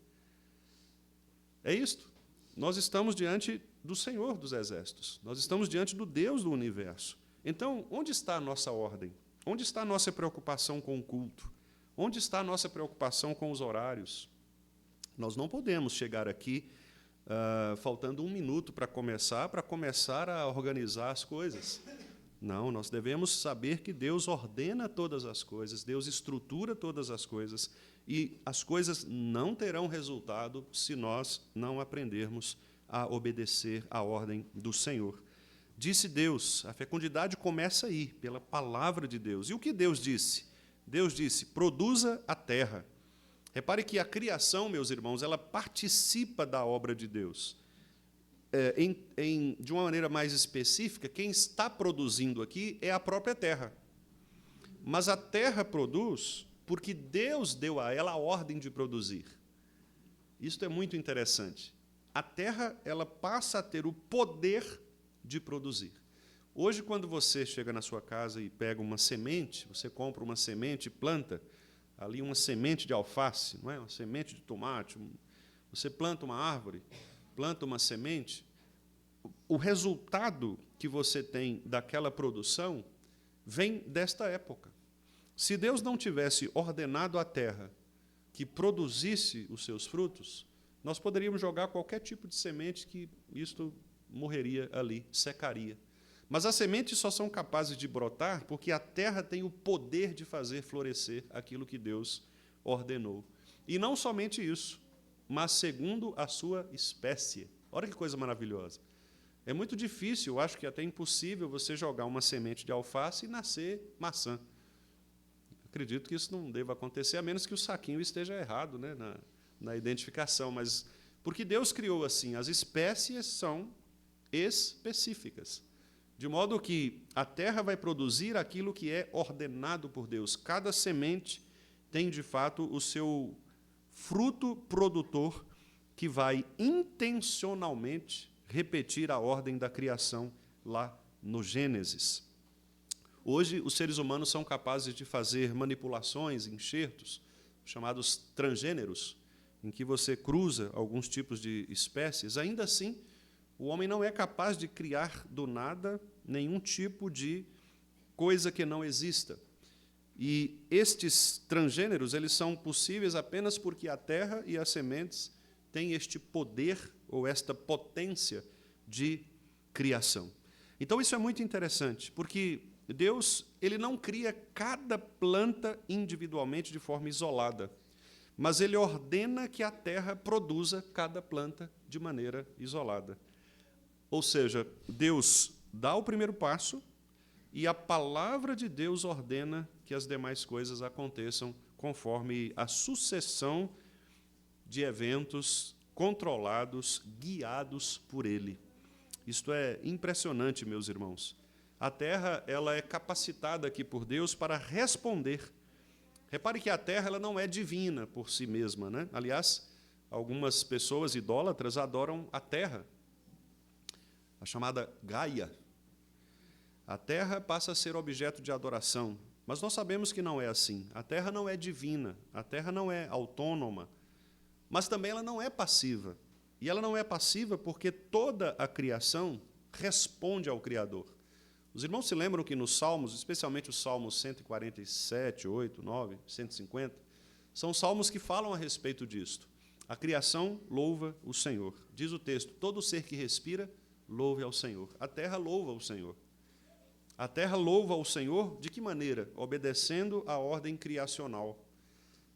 É isto. Nós estamos diante do Senhor dos Exércitos. Nós estamos diante do Deus do universo. Então, onde está a nossa ordem? Onde está a nossa preocupação com o culto? Onde está a nossa preocupação com os horários? Nós não podemos chegar aqui faltando 1 minuto para começar a organizar as coisas. Não, nós devemos saber que Deus ordena todas as coisas, Deus estrutura todas as coisas, e as coisas não terão resultado se nós não aprendermos a obedecer à ordem do Senhor. Disse Deus, a fecundidade começa aí, pela palavra de Deus. E o que Deus disse? Deus disse, produza a terra. Repare que a criação, meus irmãos, ela participa da obra de Deus. De uma maneira mais específica, quem está produzindo aqui é a própria terra. Mas a terra produz porque Deus deu a ela a ordem de produzir. Isso é muito interessante. A terra, ela passa a ter o poder de produzir. Hoje, quando você chega na sua casa e pega uma semente, você compra uma semente e planta ali uma semente de alface, não é? Uma semente de tomate, você planta uma árvore, planta uma semente, o resultado que você tem daquela produção vem desta época. Se Deus não tivesse ordenado à terra que produzisse os seus frutos, nós poderíamos jogar qualquer tipo de semente que isto morreria ali, secaria. Mas as sementes só são capazes de brotar porque a terra tem o poder de fazer florescer aquilo que Deus ordenou. E não somente isso, mas segundo a sua espécie. Olha que coisa maravilhosa. É muito difícil, eu acho que até impossível, você jogar uma semente de alface e nascer maçã. Acredito que isso não deva acontecer, a menos que o saquinho esteja errado, né, na identificação. Mas porque Deus criou assim, as espécies são específicas, de modo que a terra vai produzir aquilo que é ordenado por Deus. Cada semente tem, de fato, o seu fruto produtor que vai intencionalmente repetir a ordem da criação lá no Gênesis. Hoje, os seres humanos são capazes de fazer manipulações, enxertos, chamados transgêneros, em que você cruza alguns tipos de espécies. Ainda assim, o homem não é capaz de criar do nada nenhum tipo de coisa que não exista. E estes transgêneros, eles são possíveis apenas porque a terra e as sementes têm este poder ou esta potência de criação. Então, isso é muito interessante, porque Deus, ele não cria cada planta individualmente de forma isolada, mas ele ordena que a terra produza cada planta de maneira isolada. Ou seja, Deus dá o primeiro passo e a palavra de Deus ordena que as demais coisas aconteçam conforme a sucessão de eventos controlados, guiados por Ele. Isto é impressionante, meus irmãos. A terra, ela é capacitada aqui por Deus para responder. Repare que a terra, ela não é divina por si mesma, né? Aliás, algumas pessoas idólatras adoram a terra, a chamada Gaia. A terra passa a ser objeto de adoração, mas nós sabemos que não é assim. A terra não é divina, a terra não é autônoma, mas também ela não é passiva. E ela não é passiva porque toda a criação responde ao Criador. Os irmãos se lembram que nos Salmos, especialmente os Salmos 147, 8, 9, 150, são salmos que falam a respeito disto. A criação louva o Senhor. Diz o texto, todo ser que respira, louve ao Senhor. A terra louva o Senhor. A terra louva ao Senhor de que maneira? Obedecendo à ordem criacional.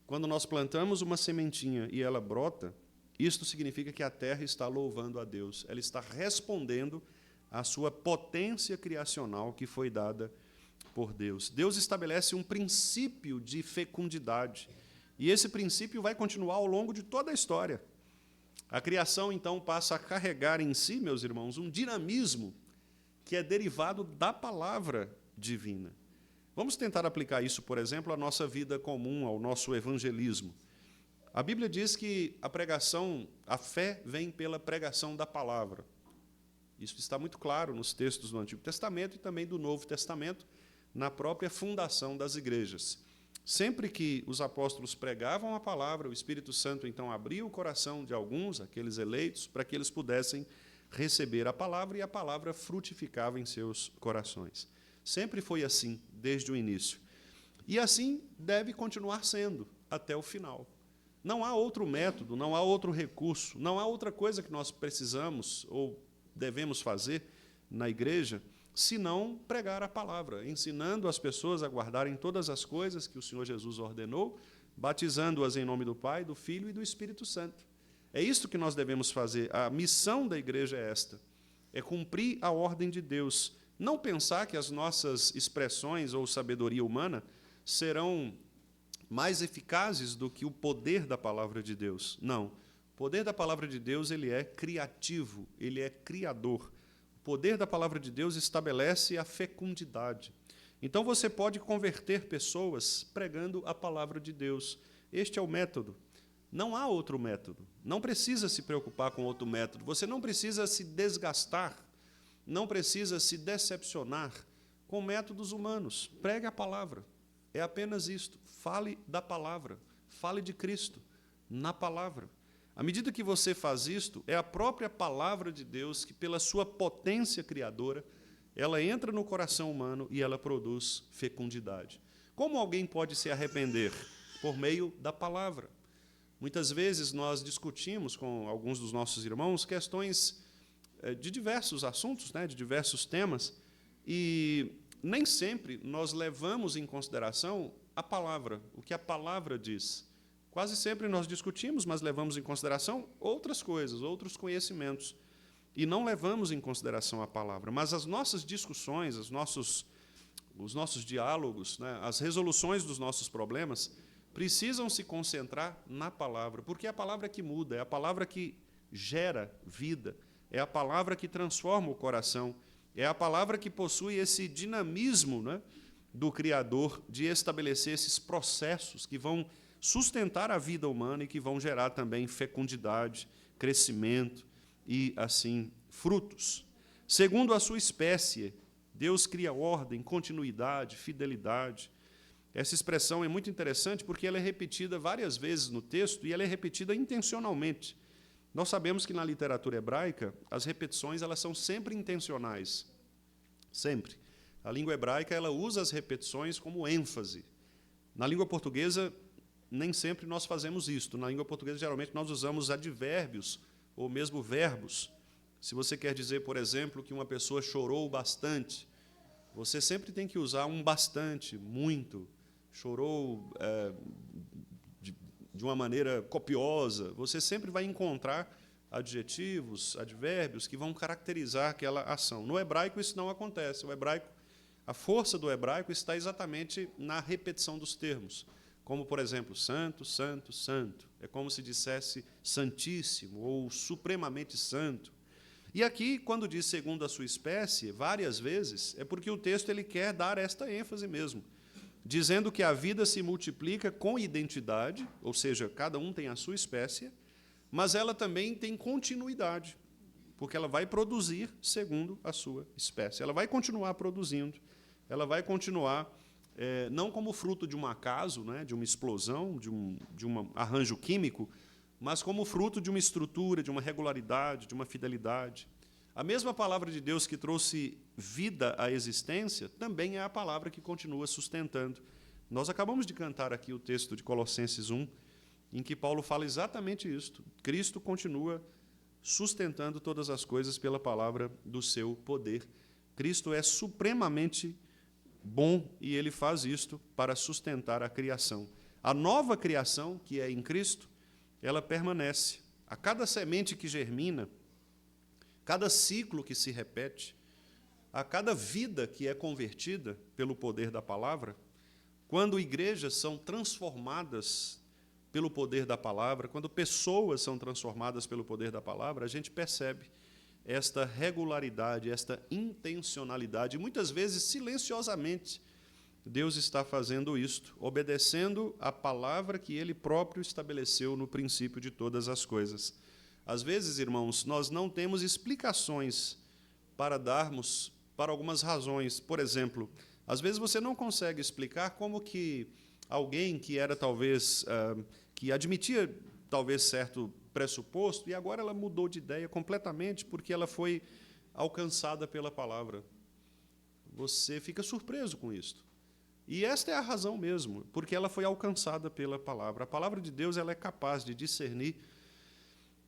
Quando nós plantamos uma sementinha e ela brota, isto significa que a terra está louvando a Deus. Ela está respondendo à sua potência criacional que foi dada por Deus. Deus estabelece um princípio de fecundidade. E esse princípio vai continuar ao longo de toda a história. A criação, então, passa a carregar em si, meus irmãos, um dinamismo que é derivado da palavra divina. Vamos tentar aplicar isso, por exemplo, à nossa vida comum, ao nosso evangelismo. A Bíblia diz que a pregação, a fé vem pela pregação da palavra. Isso está muito claro nos textos do Antigo Testamento e também do Novo Testamento, na própria fundação das igrejas. Sempre que os apóstolos pregavam a palavra, o Espírito Santo, então, abria o coração de alguns, aqueles eleitos, para que eles pudessem receber a palavra, e a palavra frutificava em seus corações. Sempre foi assim, desde o início. E assim deve continuar sendo, até o final. Não há outro método, não há outro recurso, não há outra coisa que nós precisamos ou devemos fazer na igreja, senão pregar a palavra, ensinando as pessoas a guardarem todas as coisas que o Senhor Jesus ordenou, batizando-as em nome do Pai, do Filho e do Espírito Santo. É isto que nós devemos fazer. A missão da igreja é esta, é cumprir a ordem de Deus. Não pensar que as nossas expressões ou sabedoria humana serão mais eficazes do que o poder da palavra de Deus. Não. O poder da palavra de Deus, ele é criativo, ele é criador. O poder da palavra de Deus estabelece a fecundidade. Então você pode converter pessoas pregando a palavra de Deus. Este é o método. Não há outro método. Não precisa se preocupar com outro método. Você não precisa se desgastar, não precisa se decepcionar com métodos humanos. Pregue a palavra. É apenas isto. Fale da palavra. Fale de Cristo na palavra. À medida que você faz isto, é a própria palavra de Deus que, pela sua potência criadora, ela entra no coração humano e ela produz fecundidade. Como alguém pode se arrepender? Por meio da palavra. Muitas vezes nós discutimos com alguns dos nossos irmãos questões de diversos assuntos, né, de diversos temas, e nem sempre nós levamos em consideração a palavra, o que a palavra diz. Quase sempre nós discutimos, mas levamos em consideração outras coisas, outros conhecimentos, e não levamos em consideração a palavra. Mas as nossas discussões, os nossos diálogos, né, as resoluções dos nossos problemas precisam se concentrar na palavra, porque é a palavra que muda, é a palavra que gera vida, é a palavra que transforma o coração, é a palavra que possui esse dinamismo, né, do Criador de estabelecer esses processos que vão sustentar a vida humana e que vão gerar também fecundidade, crescimento e, assim, frutos. Segundo a sua espécie, Deus cria ordem, continuidade, fidelidade. Essa expressão é muito interessante porque ela é repetida várias vezes no texto e ela é repetida intencionalmente. Nós sabemos que na literatura hebraica as repetições elas são sempre intencionais. Sempre. A língua hebraica ela usa as repetições como ênfase. Na língua portuguesa, nem sempre nós fazemos isto. Na língua portuguesa, geralmente, nós usamos advérbios ou mesmo verbos. Se você quer dizer, por exemplo, que uma pessoa chorou bastante, você sempre tem que usar um bastante, muito. Chorou de uma maneira copiosa. Você sempre vai encontrar adjetivos, advérbios que vão caracterizar aquela ação. No hebraico, isso não acontece. O hebraico, a força do hebraico está exatamente na repetição dos termos. Como, por exemplo, santo, santo, santo. É como se dissesse santíssimo ou supremamente santo. E aqui, quando diz segundo a sua espécie, várias vezes, é porque o texto ele quer dar esta ênfase mesmo, dizendo que a vida se multiplica com identidade, ou seja, cada um tem a sua espécie, mas ela também tem continuidade, porque ela vai produzir segundo a sua espécie. Ela vai continuar produzindo, ela vai continuar não como fruto de um acaso, né, de uma explosão, de um arranjo químico, mas como fruto de uma estrutura, de uma regularidade, de uma fidelidade. A mesma palavra de Deus que trouxe vida à existência, também é a palavra que continua sustentando. Nós acabamos de cantar aqui o texto de Colossenses 1, em que Paulo fala exatamente isto. Cristo continua sustentando todas as coisas pela palavra do seu poder. Cristo é supremamente bom e ele faz isto para sustentar a criação. A nova criação, que é em Cristo, ela permanece. A cada semente que germina, cada ciclo que se repete, a cada vida que é convertida pelo poder da palavra, quando igrejas são transformadas pelo poder da palavra, quando pessoas são transformadas pelo poder da palavra, a gente percebe esta regularidade, esta intencionalidade. E muitas vezes, silenciosamente, Deus está fazendo isto, obedecendo a palavra que Ele próprio estabeleceu no princípio de todas as coisas. Às vezes, irmãos, nós não temos explicações para darmos para algumas razões. Por exemplo, às vezes você não consegue explicar como que alguém que era talvez, que admitia talvez certo pressuposto, e agora ela mudou de ideia completamente porque ela foi alcançada pela palavra. Você fica surpreso com isso. E esta é a razão mesmo, porque ela foi alcançada pela palavra. A palavra de Deus ela é capaz de discernir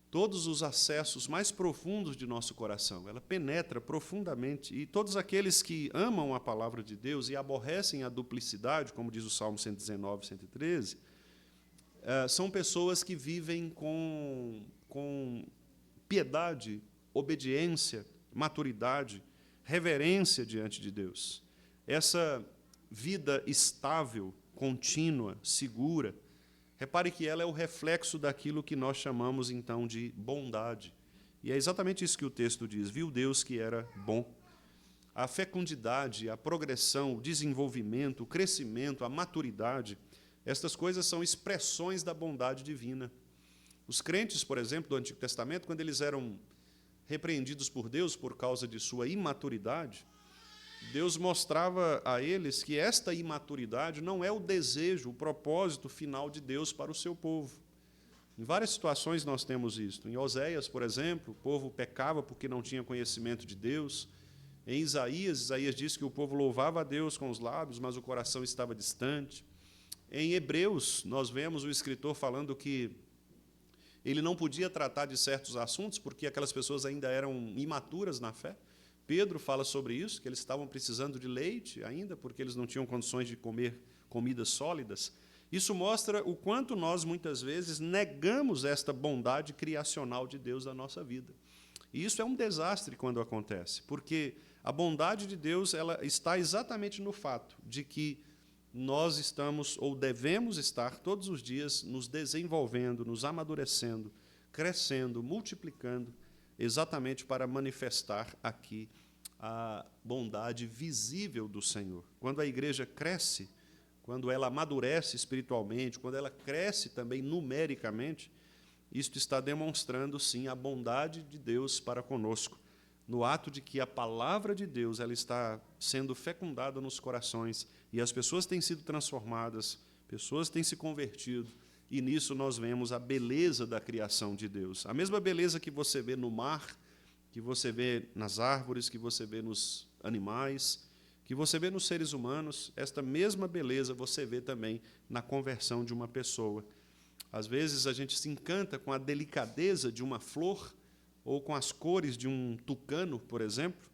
todos os acessos mais profundos de nosso coração. Ela penetra profundamente. E todos aqueles que amam a palavra de Deus e aborrecem a duplicidade, como diz o Salmo 119, 113, são pessoas que vivem com piedade, obediência, maturidade, reverência diante de Deus. Essa vida estável, contínua, segura, repare que ela é o reflexo daquilo que nós chamamos, então, de bondade. E é exatamente isso que o texto diz. Viu Deus que era bom. A fecundidade, a progressão, o desenvolvimento, o crescimento, a maturidade, estas coisas são expressões da bondade divina. Os crentes, por exemplo, do Antigo Testamento, quando eles eram repreendidos por Deus por causa de sua imaturidade, Deus mostrava a eles que esta imaturidade não é o desejo, o propósito final de Deus para o seu povo. Em várias situações nós temos isso. Em Oséias, por exemplo, o povo pecava porque não tinha conhecimento de Deus. Em Isaías diz que o povo louvava a Deus com os lábios, mas o coração estava distante. Em Hebreus, nós vemos o escritor falando que ele não podia tratar de certos assuntos porque aquelas pessoas ainda eram imaturas na fé. Pedro fala sobre isso, que eles estavam precisando de leite ainda, porque eles não tinham condições de comer comidas sólidas. Isso mostra o quanto nós, muitas vezes, negamos esta bondade criacional de Deus na nossa vida. E isso é um desastre quando acontece, porque a bondade de Deus ela está exatamente no fato de que nós estamos, ou devemos estar, todos os dias, nos desenvolvendo, nos amadurecendo, crescendo, multiplicando, exatamente para manifestar aqui a bondade visível do Senhor. Quando a igreja cresce, quando ela amadurece espiritualmente, quando ela cresce também numericamente, isto está demonstrando, sim, a bondade de Deus para conosco, no ato de que a palavra de Deus ela está sendo fecundada nos corações e as pessoas têm sido transformadas, pessoas têm se convertido, e nisso nós vemos a beleza da criação de Deus. A mesma beleza que você vê no mar, que você vê nas árvores, que você vê nos animais, que você vê nos seres humanos, esta mesma beleza você vê também na conversão de uma pessoa. Às vezes a gente se encanta com a delicadeza de uma flor ou com as cores de um tucano, por exemplo,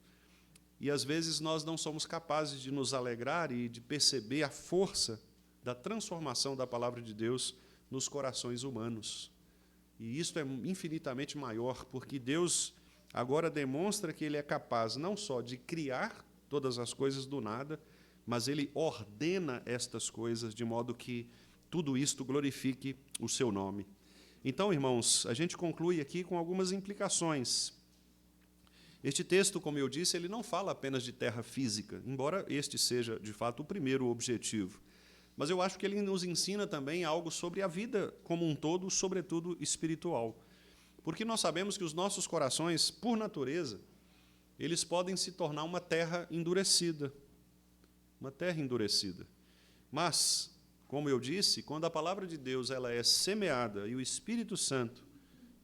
e às vezes nós não somos capazes de nos alegrar e de perceber a força da transformação da palavra de Deus nos corações humanos. E isso é infinitamente maior, porque Deus agora demonstra que Ele é capaz não só de criar todas as coisas do nada, mas Ele ordena estas coisas de modo que tudo isto glorifique o seu nome. Então, irmãos, a gente conclui aqui com algumas implicações. Este texto, como eu disse, ele não fala apenas de terra física, embora este seja, de fato, o primeiro objetivo. Mas eu acho que ele nos ensina também algo sobre a vida como um todo, sobretudo espiritual. Porque nós sabemos que os nossos corações, por natureza, eles podem se tornar uma terra endurecida. Uma terra endurecida. Mas, como eu disse, quando a palavra de Deus ela é semeada e o Espírito Santo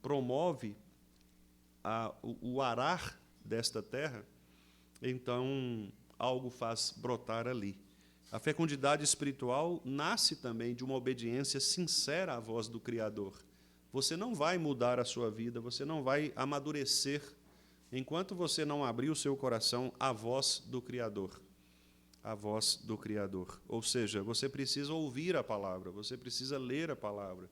promove o arar desta terra, então algo faz brotar ali. A fecundidade espiritual nasce também de uma obediência sincera à voz do Criador. Você não vai mudar a sua vida, você não vai amadurecer enquanto você não abrir o seu coração à voz do Criador. A voz do Criador. Ou seja, você precisa ouvir a palavra, você precisa ler a palavra,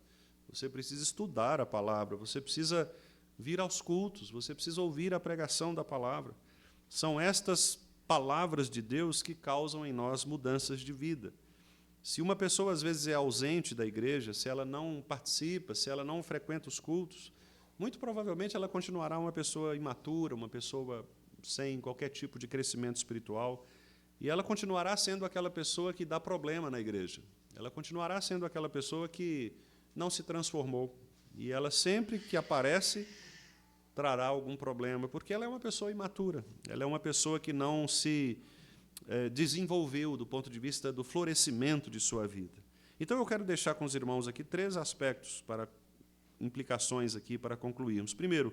você precisa estudar a palavra, você precisa vir aos cultos, você precisa ouvir a pregação da palavra. São estas palavras de Deus que causam em nós mudanças de vida. Se uma pessoa, às vezes, é ausente da igreja, se ela não participa, se ela não frequenta os cultos, muito provavelmente ela continuará uma pessoa imatura, uma pessoa sem qualquer tipo de crescimento espiritual, e ela continuará sendo aquela pessoa que dá problema na igreja. Ela continuará sendo aquela pessoa que não se transformou. E ela, sempre que aparece, trará algum problema, porque ela é uma pessoa imatura, ela é uma pessoa que não se desenvolveu do ponto de vista do florescimento de sua vida. Então, eu quero deixar com os irmãos aqui 3 aspectos, implicações aqui para concluirmos. Primeiro,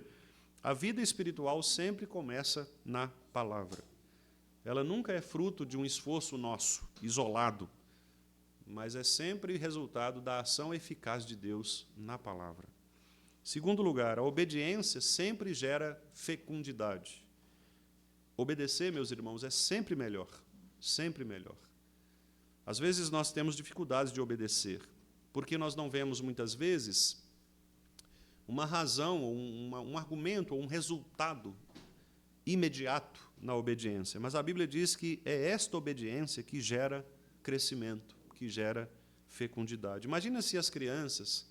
a vida espiritual sempre começa na palavra. Ela nunca é fruto de um esforço nosso, isolado, mas é sempre resultado da ação eficaz de Deus na palavra. Segundo lugar, a obediência sempre gera fecundidade. Obedecer, meus irmãos, é sempre melhor, sempre melhor. Às vezes nós temos dificuldades de obedecer, porque nós não vemos muitas vezes uma razão, um argumento, ou um resultado imediato na obediência. Mas a Bíblia diz que é esta obediência que gera crescimento, que gera fecundidade. Imagina se as crianças,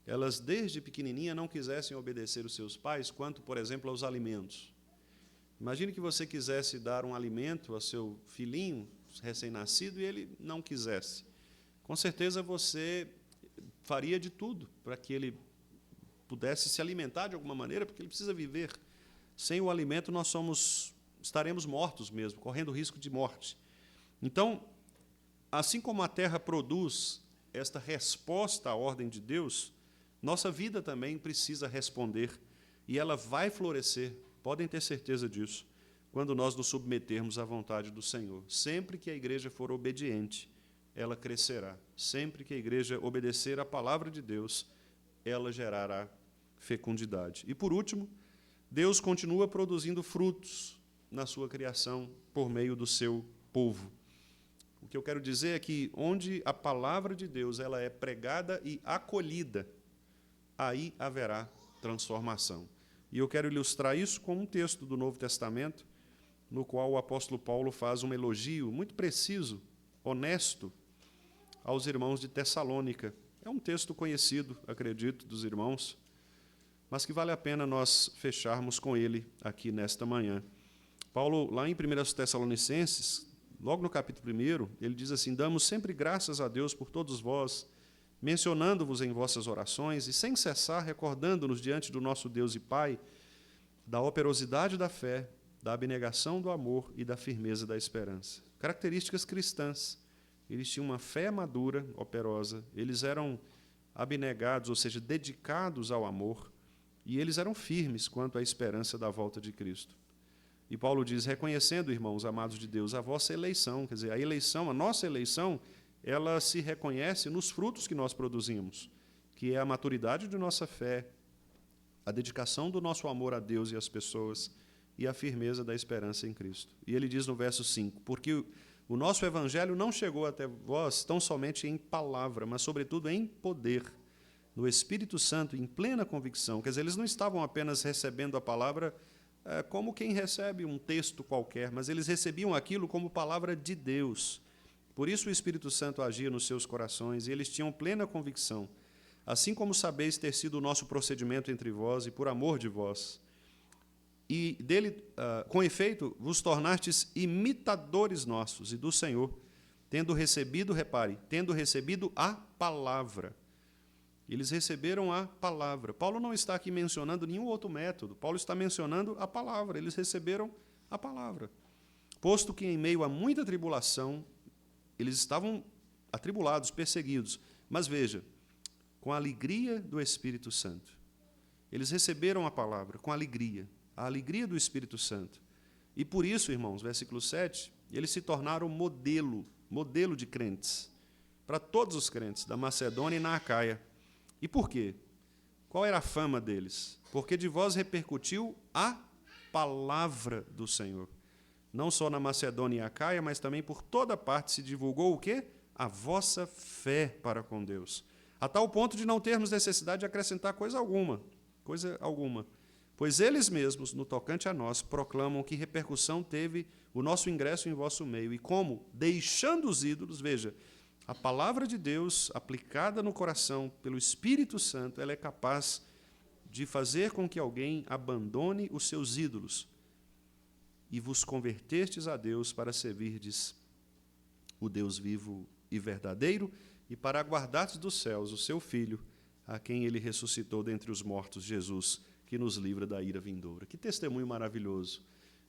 elas desde pequenininha não quisessem obedecer os seus pais quanto, por exemplo, aos alimentos. Imagine que você quisesse dar um alimento ao seu filhinho recém-nascido e ele não quisesse. Com certeza você faria de tudo para que ele pudesse se alimentar de alguma maneira, porque ele precisa viver. Sem o alimento nós estaremos mortos mesmo, correndo risco de morte. Então, assim como a terra produz esta resposta à ordem de Deus, nossa vida também precisa responder e ela vai florescer, podem ter certeza disso, quando nós nos submetermos à vontade do Senhor. Sempre que a igreja for obediente, ela crescerá. Sempre que a igreja obedecer à palavra de Deus, ela gerará fecundidade. E, por último, Deus continua produzindo frutos na sua criação por meio do seu povo. O que eu quero dizer é que onde a palavra de Deus ela é pregada e acolhida, aí haverá transformação. E eu quero ilustrar isso com um texto do Novo Testamento, no qual o apóstolo Paulo faz um elogio muito preciso, honesto, aos irmãos de Tessalônica. É um texto conhecido, acredito, dos irmãos, mas que vale a pena nós fecharmos com ele aqui nesta manhã. Paulo, lá em 1 Tessalonicenses, logo no capítulo 1, ele diz assim: damos sempre graças a Deus por todos vós, mencionando-vos em vossas orações e sem cessar recordando-nos diante do nosso Deus e Pai da operosidade da fé, da abnegação do amor e da firmeza da esperança. Características cristãs. Eles tinham uma fé madura, operosa, eles eram abnegados, ou seja, dedicados ao amor, e eles eram firmes quanto à esperança da volta de Cristo. E Paulo diz, reconhecendo, irmãos amados de Deus, a vossa eleição, quer dizer, a eleição, a nossa eleição, ela se reconhece nos frutos que nós produzimos, que é a maturidade de nossa fé, a dedicação do nosso amor a Deus e às pessoas, e a firmeza da esperança em Cristo. E ele diz no verso 5, porque o nosso evangelho não chegou até vós tão somente em palavra, mas sobretudo em poder, no Espírito Santo, em plena convicção. Quer dizer, eles não estavam apenas recebendo a palavra como quem recebe um texto qualquer, mas eles recebiam aquilo como palavra de Deus. Por isso o Espírito Santo agia nos seus corações, e eles tinham plena convicção, assim como sabeis ter sido o nosso procedimento entre vós e por amor de vós. E dele, com efeito, vos tornastes imitadores nossos e do Senhor, tendo recebido, repare, tendo recebido a palavra. Eles receberam a palavra. Paulo não está aqui mencionando nenhum outro método. Paulo está mencionando a palavra. Eles receberam a palavra. Posto que em meio a muita tribulação, eles estavam atribulados, perseguidos. Mas veja, com a alegria do Espírito Santo. Eles receberam a palavra com alegria. A alegria do Espírito Santo. E por isso, irmãos, versículo 7, eles se tornaram modelo de crentes, para todos os crentes da Macedônia e na Acaia. E por quê? Qual era a fama deles? Porque de vós repercutiu a palavra do Senhor. Não só na Macedônia e Acaia, mas também por toda parte se divulgou o quê? A vossa fé para com Deus. A tal ponto de não termos necessidade de acrescentar coisa alguma. Pois eles mesmos, no tocante a nós, proclamam que repercussão teve o nosso ingresso em vosso meio, e como, deixando os ídolos, veja, a palavra de Deus, aplicada no coração pelo Espírito Santo, ela é capaz de fazer com que alguém abandone os seus ídolos e vos convertestes a Deus para servirdes o Deus vivo e verdadeiro e para aguardardes dos céus o seu Filho, a quem ele ressuscitou dentre os mortos, Jesus, que nos livra da ira vindoura. Que testemunho maravilhoso.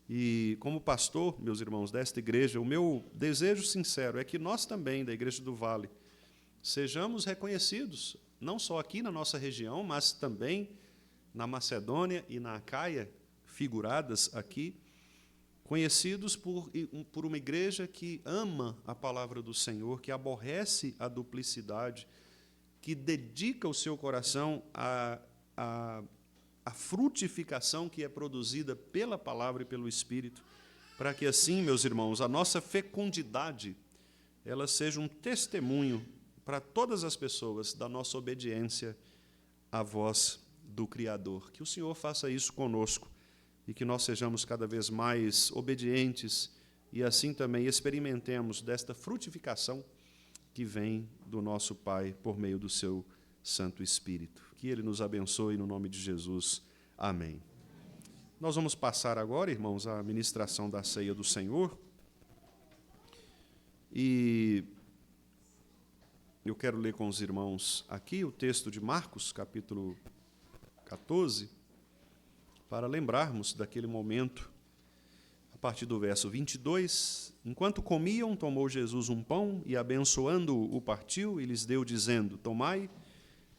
E como pastor, meus irmãos, desta igreja, o meu desejo sincero é que nós também, da Igreja do Vale, sejamos reconhecidos, não só aqui na nossa região, mas também na Macedônia e na Acaia, figuradas aqui, conhecidos por uma igreja que ama a palavra do Senhor, que aborrece a duplicidade, que dedica o seu coração a a frutificação que é produzida pela palavra e pelo Espírito, para que assim, meus irmãos, a nossa fecundidade ela seja um testemunho para todas as pessoas da nossa obediência à voz do Criador. Que o Senhor faça isso conosco e que nós sejamos cada vez mais obedientes e assim também experimentemos desta frutificação que vem do nosso Pai por meio do seu Santo Espírito. Que Ele nos abençoe no nome de Jesus. Amém. Nós vamos passar agora, irmãos, à ministração da ceia do Senhor. E eu quero ler com os irmãos aqui o texto de Marcos, capítulo 14, para lembrarmos daquele momento, a partir do verso 22. Enquanto comiam, tomou Jesus um pão e, abençoando-o, o partiu e lhes deu, dizendo: Tomai,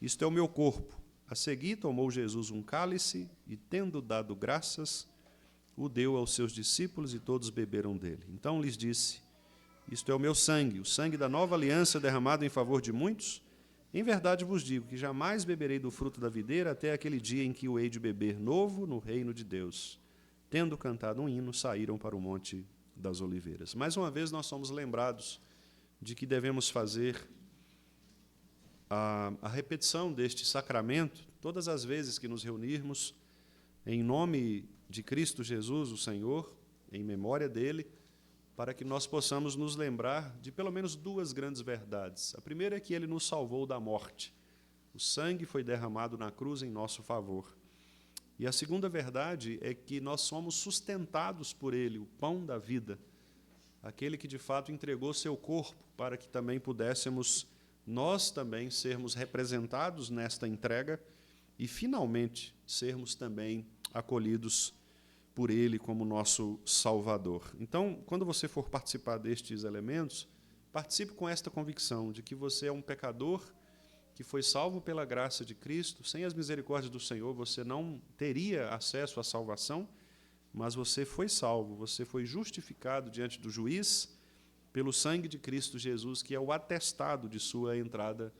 isto é o meu corpo. A seguir, tomou Jesus um cálice e, tendo dado graças, o deu aos seus discípulos e todos beberam dele. Então lhes disse: Isto é o meu sangue, o sangue da nova aliança derramado em favor de muitos. Em verdade vos digo que jamais beberei do fruto da videira até aquele dia em que o hei de beber novo no reino de Deus. Tendo cantado um hino, saíram para o Monte das Oliveiras. Mais uma vez nós somos lembrados de que devemos fazer a repetição deste sacramento todas as vezes que nos reunirmos em nome de Cristo Jesus, o Senhor, em memória dele, para que nós possamos nos lembrar de pelo menos duas grandes verdades. A primeira é que ele nos salvou da morte. O sangue foi derramado na cruz em nosso favor. E a segunda verdade é que nós somos sustentados por ele, o pão da vida, aquele que de fato entregou seu corpo para que também pudéssemos nós também sermos representados nesta entrega e finalmente sermos também acolhidos por ele como nosso Salvador. Então, quando você for participar destes elementos, participe com esta convicção de que você é um pecador que foi salvo pela graça de Cristo. Sem as misericórdias do Senhor, você não teria acesso à salvação, mas você foi salvo, você foi justificado diante do juiz pelo sangue de Cristo Jesus, que é o atestado de sua entrada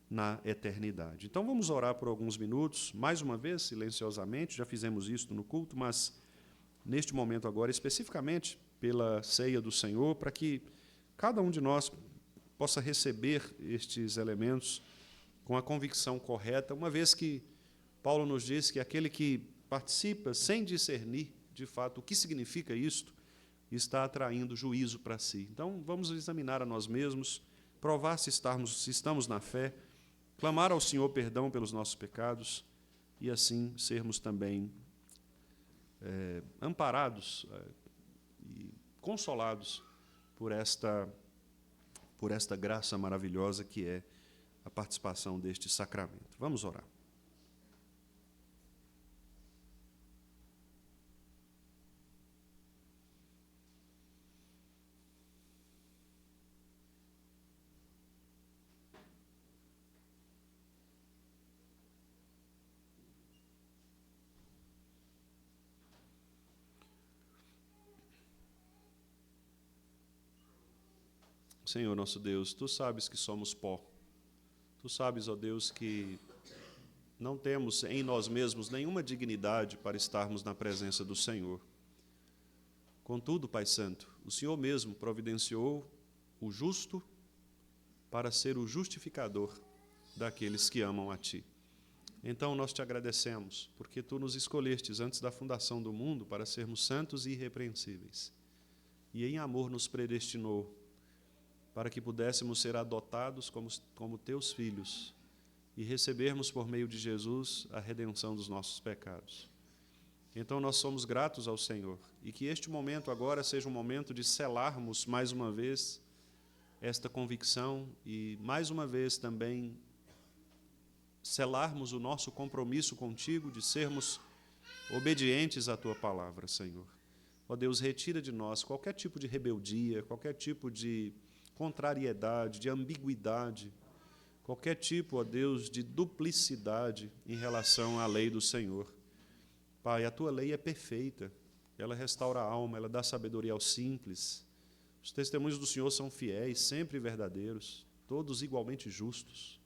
na eternidade. Então, vamos orar por alguns minutos, mais uma vez, silenciosamente. Já fizemos isso no culto, mas neste momento agora, especificamente pela ceia do Senhor, para que cada um de nós possa receber estes elementos com a convicção correta, uma vez que Paulo nos diz que aquele que participa sem discernir, de fato, o que significa isto, está atraindo juízo para si. Então, vamos examinar a nós mesmos, provar se estamos na fé, clamar ao Senhor perdão pelos nossos pecados e, assim, sermos também amparados e consolados por esta graça maravilhosa que é a participação deste sacramento. Vamos orar. Senhor nosso Deus, Tu sabes que somos pó. Tu sabes, ó Deus, que não temos em nós mesmos nenhuma dignidade para estarmos na presença do Senhor. Contudo, Pai Santo, o Senhor mesmo providenciou o justo para ser o justificador daqueles que amam a Ti. Então, nós Te agradecemos, porque Tu nos escolhestes antes da fundação do mundo para sermos santos e irrepreensíveis. E em amor nos predestinou para que pudéssemos ser adotados como Teus filhos e recebermos por meio de Jesus a redenção dos nossos pecados. Então nós somos gratos ao Senhor e que este momento agora seja um momento de selarmos mais uma vez esta convicção e mais uma vez também selarmos o nosso compromisso contigo de sermos obedientes à Tua palavra, Senhor. Ó Deus, retira de nós qualquer tipo de rebeldia, qualquer tipo de contrariedade, de ambiguidade, qualquer tipo, ó Deus, de duplicidade em relação à lei do Senhor. Pai, a Tua lei é perfeita, ela restaura a alma, ela dá sabedoria aos simples. Os testemunhos do Senhor são fiéis, sempre verdadeiros, todos igualmente justos.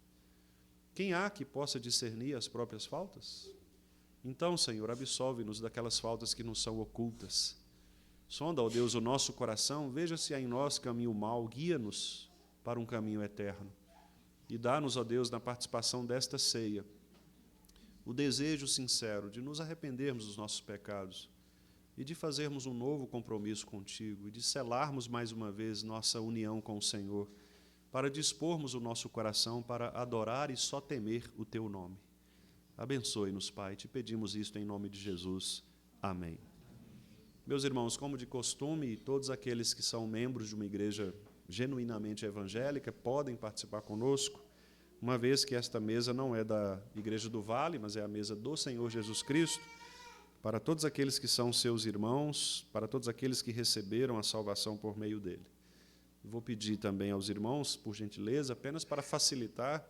Quem há que possa discernir as próprias faltas? Então, Senhor, absolve-nos daquelas faltas que nos são ocultas. Sonda, ó Deus, o nosso coração, veja se há em nós caminho mau, guia-nos para um caminho eterno. E dá-nos, ó Deus, na participação desta ceia, o desejo sincero de nos arrependermos dos nossos pecados e de fazermos um novo compromisso contigo e de selarmos mais uma vez nossa união com o Senhor, para dispormos o nosso coração para adorar e só temer o teu nome. Abençoe-nos, Pai, te pedimos isto em nome de Jesus. Amém. Meus irmãos, como de costume, todos aqueles que são membros de uma igreja genuinamente evangélica podem participar conosco, uma vez que esta mesa não é da Igreja do Vale, mas é a mesa do Senhor Jesus Cristo, para todos aqueles que são seus irmãos, para todos aqueles que receberam a salvação por meio dele. Vou pedir também aos irmãos, por gentileza, apenas para facilitar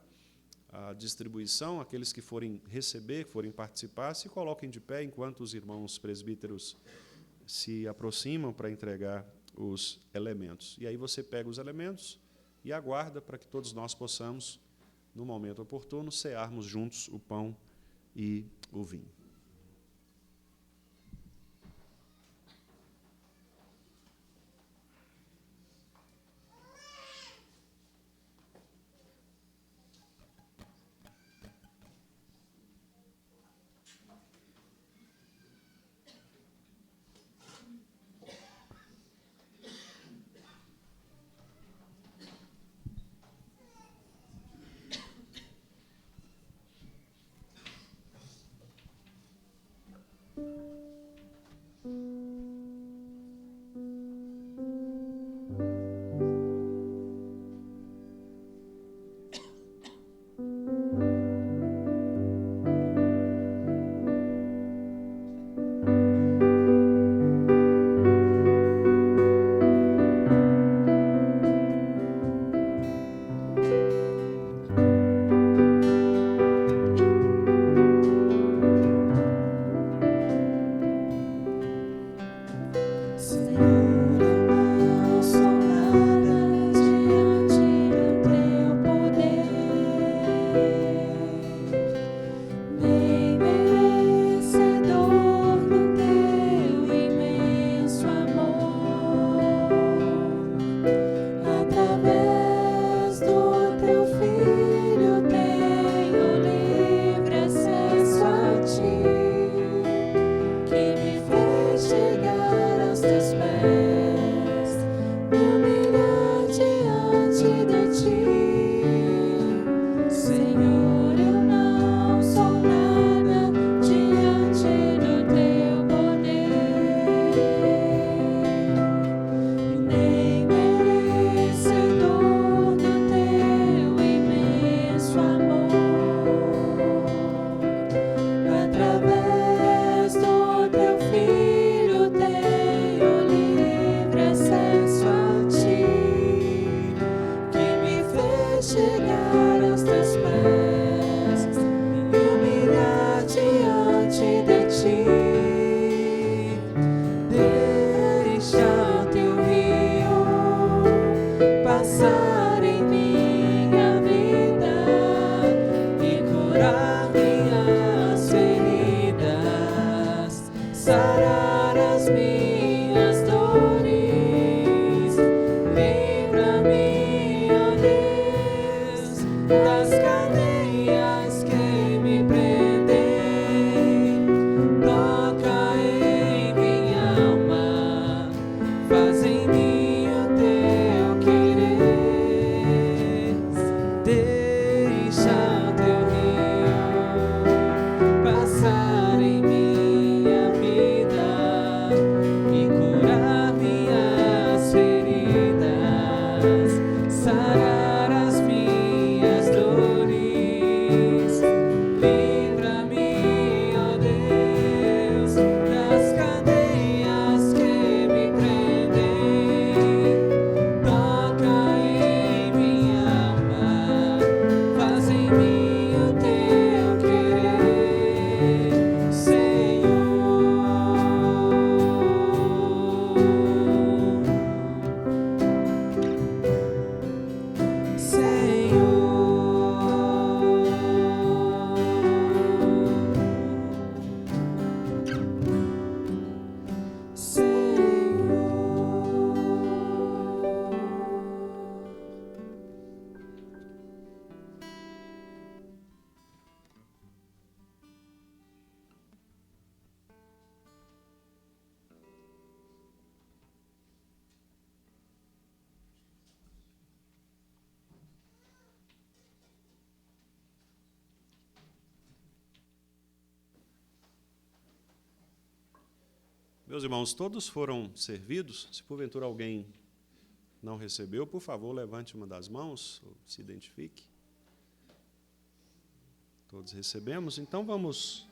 a distribuição, aqueles que forem receber, que forem participar, se coloquem de pé enquanto os irmãos presbíteros se aproximam para entregar os elementos. E aí você pega os elementos e aguarda para que todos nós possamos, no momento oportuno, cearmos juntos o pão e o vinho. Meus irmãos, todos foram servidos? Se porventura alguém não recebeu, por favor, levante uma das mãos, ou se identifique. Todos recebemos, então vamos,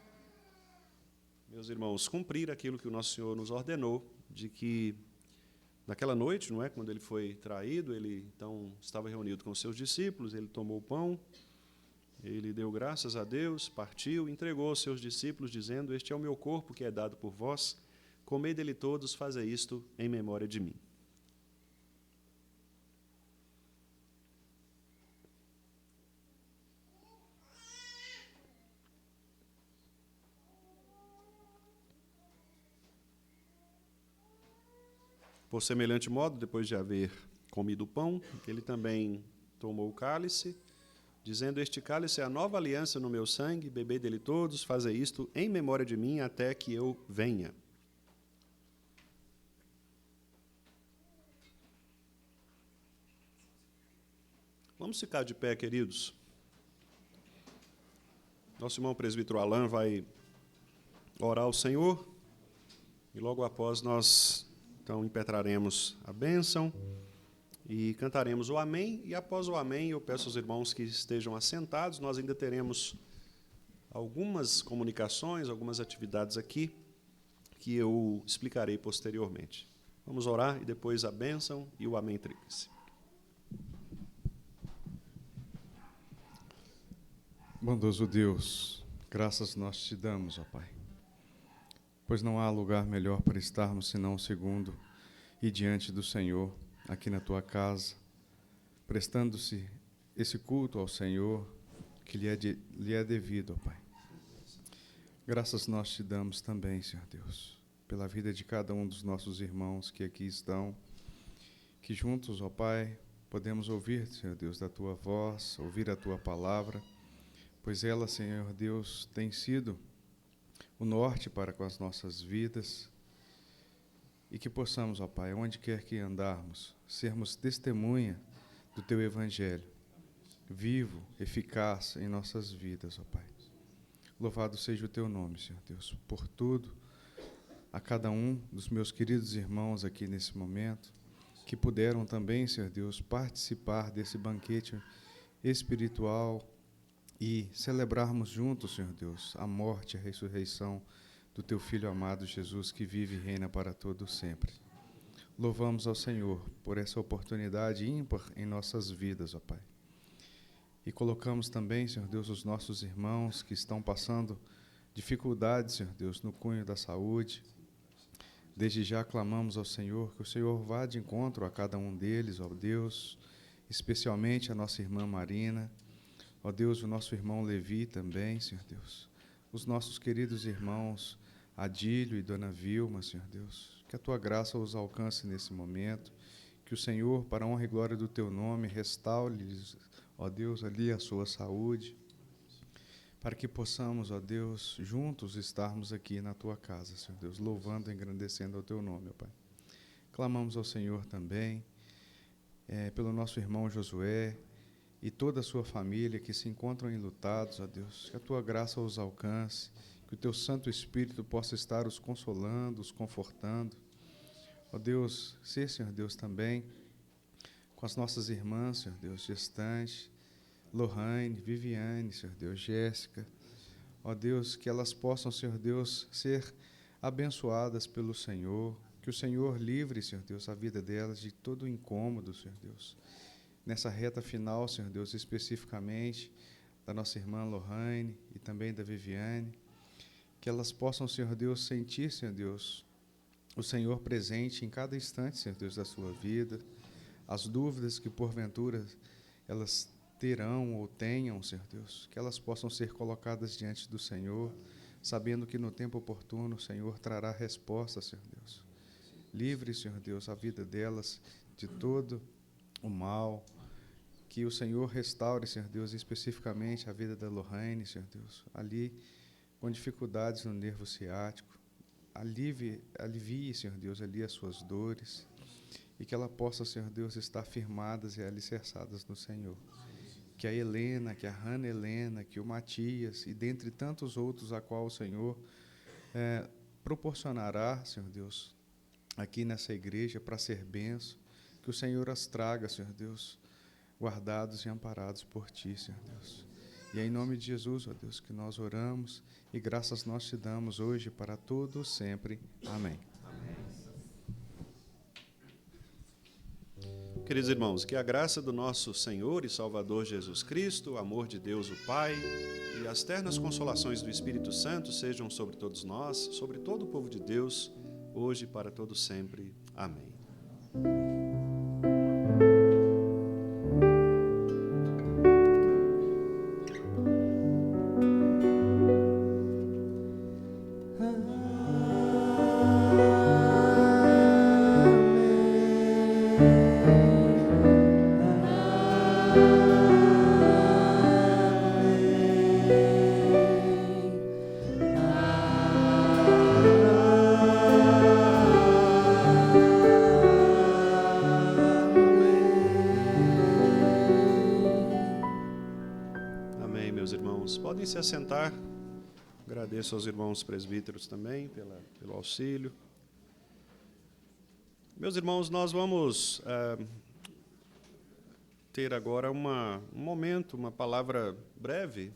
meus irmãos, cumprir aquilo que o nosso Senhor nos ordenou, de que naquela noite, não é, quando ele foi traído, ele então estava reunido com os seus discípulos, ele tomou o pão, ele deu graças a Deus, partiu, entregou aos seus discípulos, dizendo: este é o meu corpo que é dado por vós, comei dele todos, fazei isto em memória de mim. Por semelhante modo, depois de haver comido o pão, ele também tomou o cálice, dizendo: este cálice é a nova aliança no meu sangue, bebei dele todos, fazei isto em memória de mim, até que eu venha. Vamos ficar de pé, queridos. Nosso irmão presbítero Alain vai orar ao Senhor, e logo após nós então impetraremos a bênção e cantaremos o amém, e após o amém eu peço aos irmãos que estejam assentados, nós ainda teremos algumas comunicações, algumas atividades aqui, que eu explicarei posteriormente. Vamos orar e depois a bênção e o amém tríplice. Bondoso Deus, graças nós te damos, ó Pai, pois não há lugar melhor para estarmos senão segundo e diante do Senhor, aqui na tua casa, prestando-se esse culto ao Senhor que lhe é devido, ó Pai. Graças nós te damos também, Senhor Deus, pela vida de cada um dos nossos irmãos que aqui estão, que juntos, ó Pai, podemos ouvir, Senhor Deus, da tua voz, ouvir a tua palavra, pois ela, Senhor Deus, tem sido o norte para com as nossas vidas, e que possamos, ó Pai, onde quer que andarmos, sermos testemunha do Teu Evangelho, vivo, eficaz em nossas vidas, ó Pai. Louvado seja o Teu nome, Senhor Deus, por tudo, a cada um dos meus queridos irmãos aqui nesse momento, que puderam também, Senhor Deus, participar desse banquete espiritual, e celebrarmos juntos, Senhor Deus, a morte e a ressurreição do Teu Filho amado Jesus, que vive e reina para todo sempre. Louvamos ao Senhor por essa oportunidade ímpar em nossas vidas, ó Pai. E colocamos também, Senhor Deus, os nossos irmãos que estão passando dificuldades, Senhor Deus, no cunho da saúde. Desde já clamamos ao Senhor que o Senhor vá de encontro a cada um deles, ó Deus, especialmente a nossa irmã Marina, ó Deus, o nosso irmão Levi também, Senhor Deus. Os nossos queridos irmãos Adílio e Dona Vilma, Senhor Deus. Que a Tua graça os alcance nesse momento. Que o Senhor, para a honra e glória do Teu nome, restaure-lhes, ó Deus, ali a sua saúde. Para que possamos, ó Deus, juntos estarmos aqui na Tua casa, Senhor Deus, louvando e engrandecendo o Teu nome, ó Pai. Clamamos ao Senhor também, pelo nosso irmão Josué, e toda a sua família que se encontram enlutados, ó Deus, que a Tua graça os alcance, que o Teu Santo Espírito possa estar os consolando, os confortando. Ó Deus, Senhor Deus, também com as nossas irmãs, Senhor Deus, gestantes, Lohane, Viviane, Senhor Deus, Jéssica. Ó Deus, que elas possam, Senhor Deus, ser abençoadas pelo Senhor, que o Senhor livre, Senhor Deus, a vida delas de todo o incômodo, Senhor Deus. Nessa reta final, Senhor Deus, especificamente da nossa irmã Lohane e também da Viviane, que elas possam, Senhor Deus, sentir, Senhor Deus, o Senhor presente em cada instante, Senhor Deus, da sua vida, as dúvidas que porventura elas terão ou tenham, Senhor Deus, que elas possam ser colocadas diante do Senhor, sabendo que no tempo oportuno o Senhor trará resposta, Senhor Deus. Livre, Senhor Deus, a vida delas de todo o mal, que o Senhor restaure, Senhor Deus, especificamente a vida da Lohane, Senhor Deus, ali com dificuldades no nervo ciático, alivie, Senhor Deus, ali as suas dores, e que ela possa, Senhor Deus, estar firmadas e alicerçadas no Senhor. Que a Helena, que a Hannah Helena, que o Matias, e dentre tantos outros a qual o Senhor proporcionará, Senhor Deus, aqui nessa igreja para ser benção, que o Senhor as traga, Senhor Deus, guardados e amparados por Ti, Senhor Deus. E é em nome de Jesus, ó Deus, que nós oramos e graças nós te damos hoje para todos sempre. Amém. Queridos irmãos, que a graça do nosso Senhor e Salvador Jesus Cristo, o amor de Deus o Pai e as ternas consolações do Espírito Santo sejam sobre todos nós, sobre todo o povo de Deus, hoje e para todos sempre. Amém. Amém, meus irmãos. Podem se assentar. Agradeço aos irmãos presbíteros também pelo auxílio. Meus irmãos, nós vamos ter agora um momento, uma palavra breve